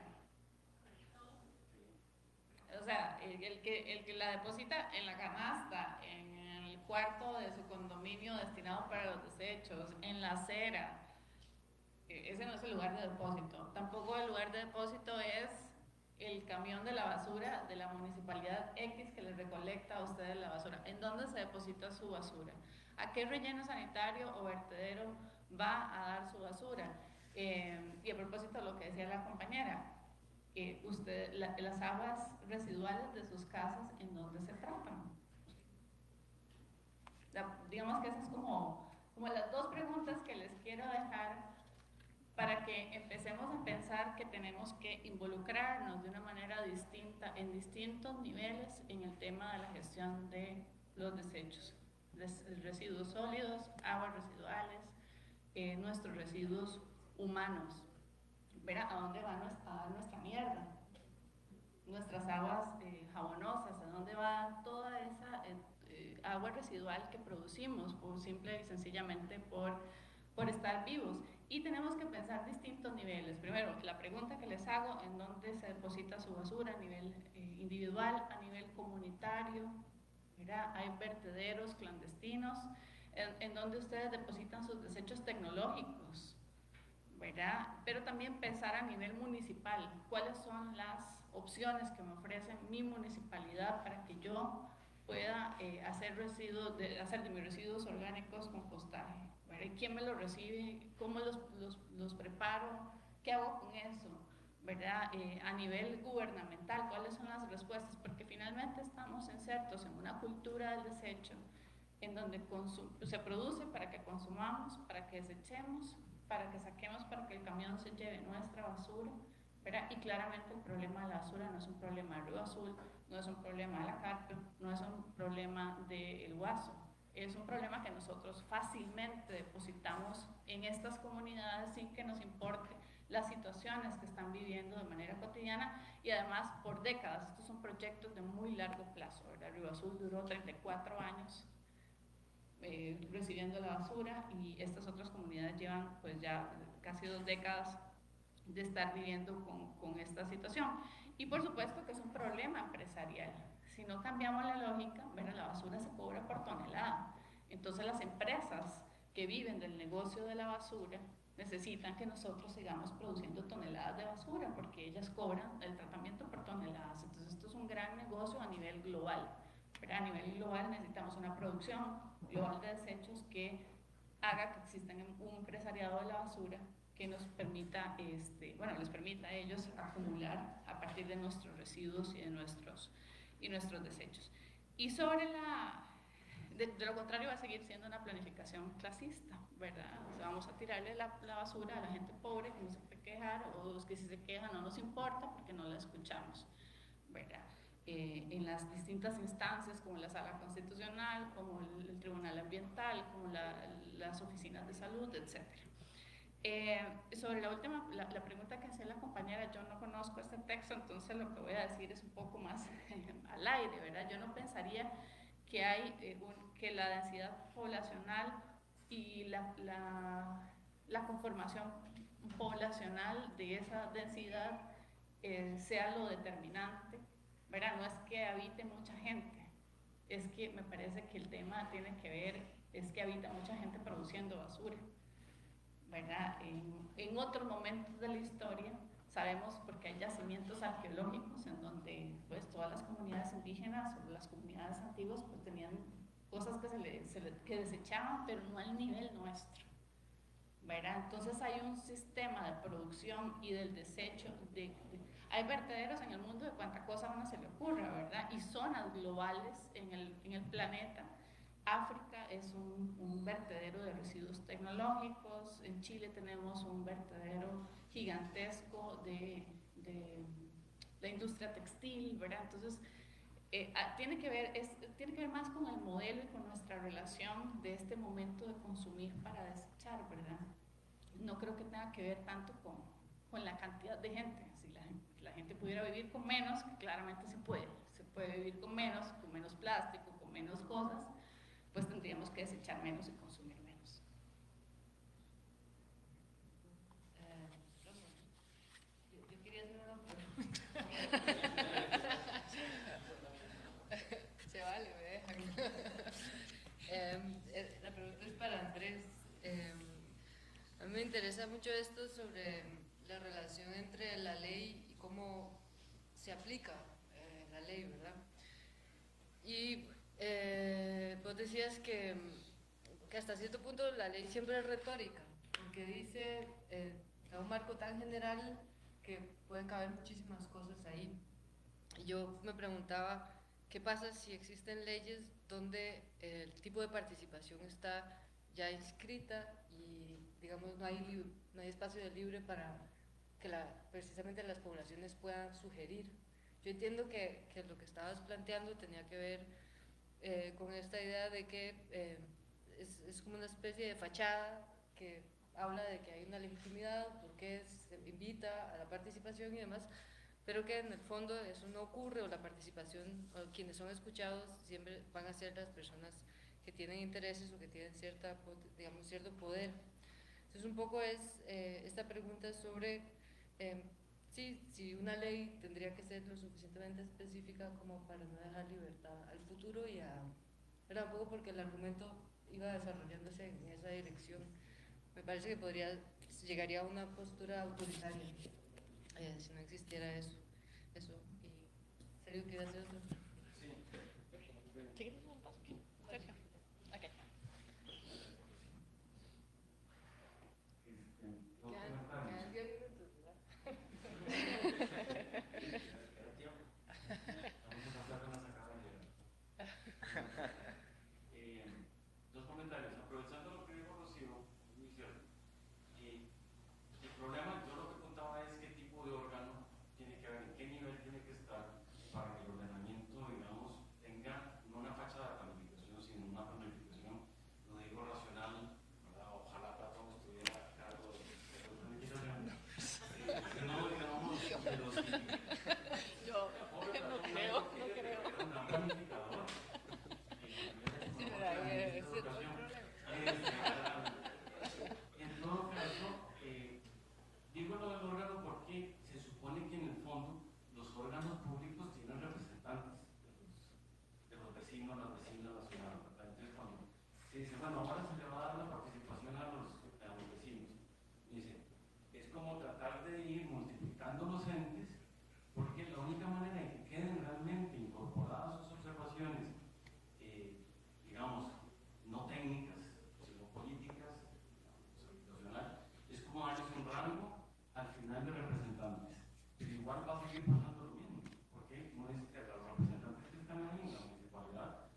O sea, el que la deposita en la canasta, en el cuarto de su condominio destinado para los desechos, en la acera, ese no es el lugar de depósito. Tampoco el lugar de depósito es el camión de la basura de la municipalidad X que les recolecta a ustedes la basura. ¿En dónde se deposita su basura? ¿A qué relleno sanitario o vertedero va a dar su basura? Y a propósito de lo que decía la compañera, las aguas residuales de sus casas, ¿en dónde se tratan? Digamos que esa es como como las dos preguntas que les quiero dejar para que empecemos a pensar que tenemos que involucrarnos de una manera distinta en distintos niveles en el tema de la gestión de los desechos, residuos sólidos, aguas residuales, nuestros residuos humanos. Ver a dónde va nuestra mierda, nuestras aguas jabonosas, a dónde va toda esa agua residual que producimos, por simple y sencillamente por estar vivos. Y tenemos que pensar distintos niveles. Primero, la pregunta que les hago, ¿en dónde se deposita su basura? A nivel individual, a nivel comunitario. Mira, hay vertederos clandestinos en donde ustedes depositan sus desechos tecnológicos, ¿verdad? Pero también pensar a nivel municipal, cuáles son las opciones que me ofrece mi municipalidad para que yo pueda hacer de mis residuos orgánicos compostaje, ¿verdad? ¿Quién me los recibe? ¿Cómo los preparo? ¿Qué hago con eso? ¿Verdad? A nivel gubernamental, ¿cuáles son las respuestas? Porque finalmente estamos insertos en una cultura del desecho en donde se produce para que consumamos, para que desechemos, para que saquemos, para que el camión se lleve nuestra basura, ¿verdad? Y claramente el problema de la basura no es un problema de Río Azul, no es un problema de la Carpe, no es un problema del Guaso, es un problema que nosotros fácilmente depositamos en estas comunidades sin que nos importe las situaciones que están viviendo de manera cotidiana y además por décadas. Estos son proyectos de muy largo plazo, ¿verdad? Río Azul duró 34 años recibiendo la basura y estas otras comunidades llevan pues ya casi 2 décadas de estar viviendo con esta situación. Y por supuesto que es un problema empresarial. Si no cambiamos la lógica, bueno, la basura se cobra por tonelada. Entonces las empresas que viven del negocio de la basura necesitan que nosotros sigamos produciendo toneladas de basura porque ellas cobran el tratamiento por toneladas. Entonces esto es un gran negocio a nivel global. Pero a nivel global necesitamos una producción global de desechos que haga que exista un empresariado de la basura que nos permita, les permita a ellos acumular a partir de nuestros residuos y de nuestros desechos. Y sobre de lo contrario va a seguir siendo una planificación clasista, ¿verdad? O sea, vamos a tirarle la basura a la gente pobre que no se puede quejar, o los que si se quejan no nos importa porque no la escuchamos, ¿verdad? En las distintas instancias como la Sala Constitucional, como el Tribunal Ambiental, como las oficinas de salud, etc. Sobre la pregunta que hacía la compañera, yo no conozco este texto, entonces lo que voy a decir es un poco más al aire, ¿verdad? Yo no pensaría que que la densidad poblacional y la conformación poblacional de esa densidad sea lo determinante, ¿verdad? No es que habite mucha gente, es que me parece que el tema tiene que ver, es que habita mucha gente produciendo basura, ¿verdad? En otros momentos de la historia sabemos porque hay yacimientos arqueológicos en donde pues todas las comunidades indígenas o las comunidades antiguas pues tenían cosas que desechaban, pero no al nivel nuestro, ¿verdad? Entonces hay un sistema de producción y del desecho, hay vertederos en el mundo de cuánta cosa a uno se le ocurra, ¿verdad? Y zonas globales en el planeta. África es un vertedero de residuos tecnológicos, en Chile tenemos un vertedero gigantesco de la industria textil, ¿verdad? Entonces, tiene que ver más con el modelo y con nuestra relación de este momento de consumir para desechar, ¿verdad? No creo que tenga que ver tanto con la cantidad de gente. Si la gente pudiera vivir con menos, claramente se puede vivir con menos plástico, con menos cosas, pues tendríamos que desechar menos y consumir menos. Yo quería hacer una pregunta. Se vale, me dejan. La pregunta es para Andrés. A mí me interesa mucho esto sobre la relación entre la ley y cómo se aplica la ley, ¿verdad? Y vos decías que hasta cierto punto la ley siempre es retórica, porque dice a un marco tan general que pueden caber muchísimas cosas ahí. Y yo me preguntaba, ¿qué pasa si existen leyes donde el tipo de participación está ya inscrita y, digamos, no hay espacio de libre para que precisamente las poblaciones puedan sugerir. Yo entiendo que lo que estabas planteando tenía que ver con esta idea de que es como una especie de fachada que habla de que hay una legitimidad, porque se invita a la participación y demás, pero que en el fondo eso no ocurre, o la participación, o quienes son escuchados siempre van a ser las personas que tienen intereses o que tienen digamos, cierto poder. Entonces un poco es esta pregunta sobre si una ley tendría que ser lo suficientemente específica como para no dejar libertad al futuro y era un poco porque el argumento iba desarrollándose en esa dirección. Me parece que llegaría a una postura autoritaria si no existiera eso. Y Sergio, ¿quieres hacer otro? Sí. ¿Sí? Sergio. Okay. Quedan 10 minutos, ¿verdad? Dos comentarios. Aprovechando lo que dijo Rocío, es muy cierto. El problema, yo lo que contaba es qué tipo de órgano tiene que haber, en qué nivel tiene que estar para que el ordenamiento, digamos, tenga no una fachada de planificación, sino una planificación, lo digo racional, ¿verdad? Ojalá Platón estuviera a cargo de la planificación. No, digamos, de los Yo no creo. era un gran planificador. Sí, ¿verdad? Ese es otro problema. En todo caso, digo lo del órgano porque se supone que en el fondo los órganos públicos tienen representantes de los vecinos, las vecinas, la ciudad. Entonces, cuando se dice, bueno, ahora se le va a dar la participación a los vecinos, dice, es como tratar de ir multiplicando los entes, porque la única manera de que queden realmente incorporadas sus observaciones, digamos, no técnicas, sino políticas, situacional, es como darles un rango al final de representantes. Pero igual va a seguir pasando lo mismo, porque no es que los representantes que están ahí en la municipalidad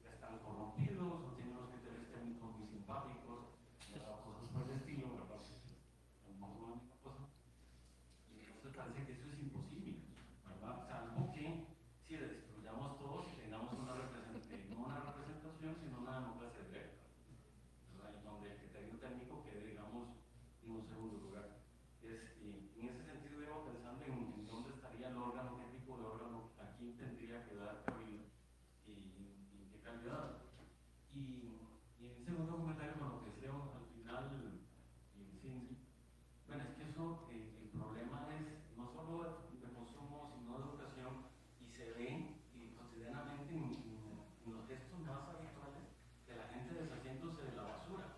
ya están corrompidos o tienen los criterios técnicos muy simpáticos, o cosas por el estilo, ¿verdad? A lo mejor una misma cosa. Y entonces parece que eso es imposible, ¿verdad? Salvo que si le destruyamos todos y tengamos no una representación, sino una democracia directa, ¿verdad? En donde el criterio técnico quede, digamos, en un segundo lugar. En ese sentido, iba pensando en dónde estaría el órgano, qué tipo de órgano, a quién tendría que dar cabida y en qué calidad. Y en segundo comentario, con lo que decía al final, bueno, es que eso, el problema es no solo de consumo, sino de educación, y se ve cotidianamente en los gestos más habituales de la gente deshaciéndose de la basura.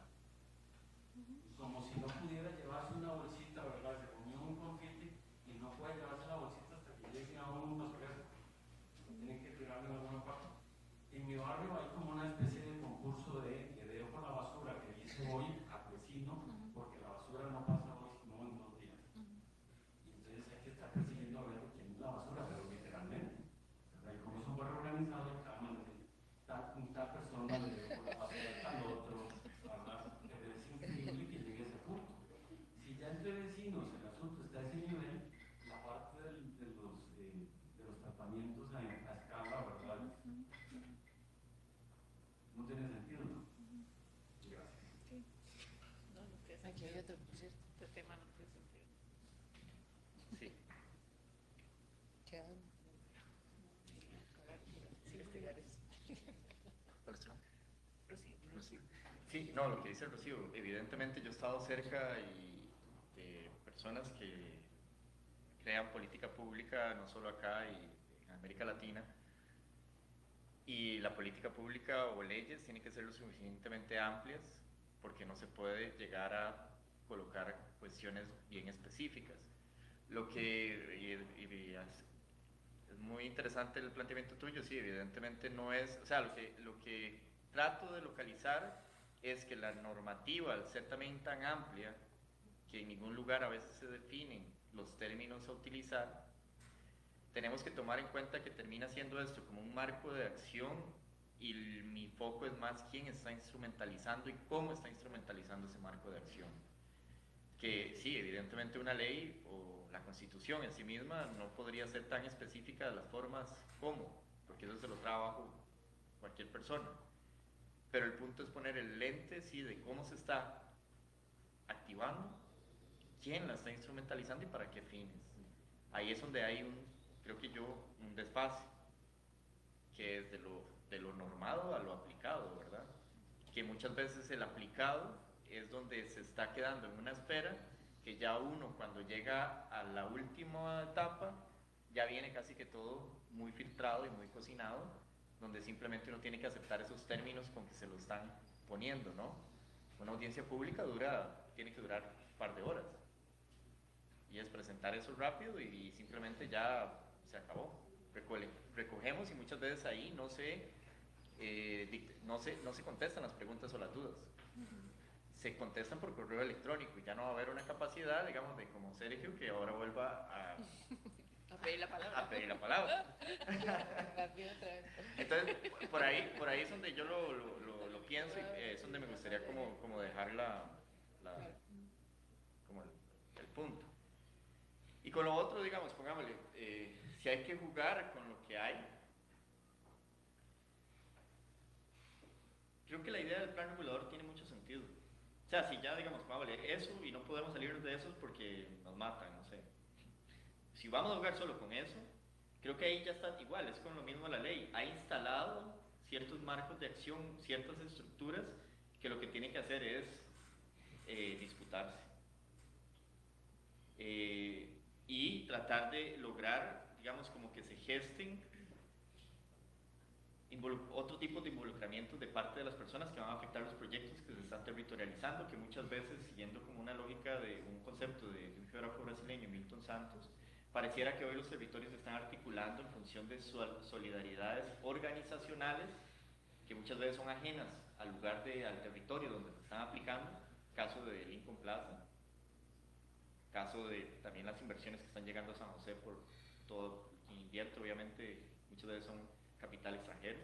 Como si no pudiera llevarse una bolsita, ¿verdad? Se comió un confite y no puede llevarse la bolsita hasta que llegue a un basurero. Tienen que tirarlo en alguna parte. En mi barrio hay como una especie de concurso de dedo por la basura que dice hoy al vecino, porque la basura no pasa hoy sino en 2 días. Y entonces hay que estar persiguiendo a ver quién es la basura, pero literalmente. ¿Verdad? Y como es un barrio organizado, tal persona le dio por la basura al otro, ¿verdad? Es increíble que llegue a ese punto. Si ya entre vecinos el asunto está a ese nivel, la parte de los tratamientos a escala, ¿verdad? No tiene sentido, ¿no? Gracias. Aquí hay otro, por cierto. Este tema no tiene sentido. Sí. Quedan investigar eso. Rocío. Sí, no, lo que dice Rocío, evidentemente yo he estado cerca de personas que crean política pública, no solo acá y en América Latina, y la política pública o leyes tienen que ser lo suficientemente amplias porque no se puede llegar a colocar cuestiones bien específicas. Lo que es muy interesante el planteamiento tuyo, sí, evidentemente no es, o sea, lo que trato de localizar es que la normativa, al ser también tan amplia, que en ningún lugar a veces se definen los términos a utilizar, tenemos que tomar en cuenta que termina siendo esto como un marco de acción y mi foco es más quién está instrumentalizando y cómo está instrumentalizando ese marco de acción. Que sí, evidentemente una ley o la Constitución en sí misma no podría ser tan específica de las formas como, porque eso se lo trabajo cualquier persona. Pero el punto es poner el lente, sí, de cómo se está activando, quién la está instrumentalizando y para qué fines. Ahí es donde hay creo que un desfase, que es de lo normado a lo aplicado, ¿verdad? Que muchas veces el aplicado es donde se está quedando en una esfera que ya uno cuando llega a la última etapa ya viene casi que todo muy filtrado y muy cocinado, donde simplemente uno tiene que aceptar esos términos con que se lo están poniendo, ¿no? Una audiencia pública tiene que durar un par de horas y es presentar eso rápido y simplemente ya se acabó. Recogemos y muchas veces ahí no se contestan las preguntas o las dudas. Se contestan por correo electrónico y ya no va a haber una capacidad, digamos, de como Sergio que ahora vuelva a pedir la palabra. A pedir la palabra. Entonces, por ahí es donde yo lo pienso y es donde me gustaría como dejar como el punto. Y con lo otro, digamos, pongámosle, si hay que jugar con lo que hay, creo que la idea del plan regulador tiene mucho sentido. O sea, si ya, digamos, pongámosle eso y no podemos salir de eso porque nos matan, no sé. Si vamos a jugar solo con eso, creo que ahí ya está igual, es con lo mismo la ley. Ha instalado ciertos marcos de acción, ciertas estructuras que lo que tiene que hacer es disputarse. Y tratar de lograr, digamos, como que se gesten otro tipo de involucramientos de parte de las personas que van a afectar los proyectos que se están territorializando, que muchas veces, siguiendo como una lógica de un concepto de un geógrafo brasileño, Milton Santos, pareciera que hoy los territorios se están articulando en función de solidaridades organizacionales que muchas veces son ajenas al lugar al territorio donde se están aplicando, caso de Lincoln Plaza, caso de también las inversiones que están llegando a San José por todo quien invierte, obviamente muchas veces son capital extranjero.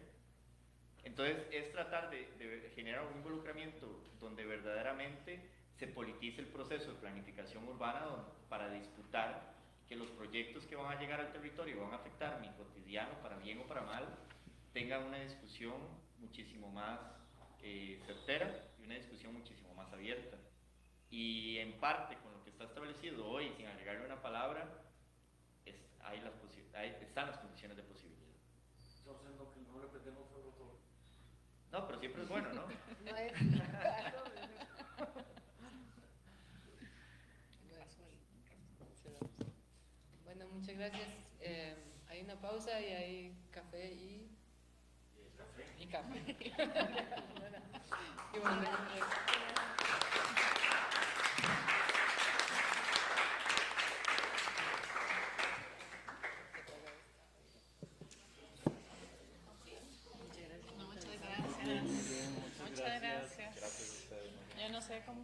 Entonces es tratar de generar un involucramiento donde verdaderamente se politice el proceso de planificación urbana para disputar que los proyectos que van a llegar al territorio y van a afectar mi cotidiano, para bien o para mal, tengan una discusión muchísimo más certera y una discusión muchísimo más abierta. Y en parte con lo que está establecido hoy, sin agregarle una palabra, están las condiciones de posibilidad. Entonces, lo que no le prendemos fuego todo. No, pero siempre es bueno, ¿no? No es. Bueno, muchas gracias. Hay una pausa y hay café y café. Y bueno, Muchas gracias. Muchas gracias. Yo no sé cómo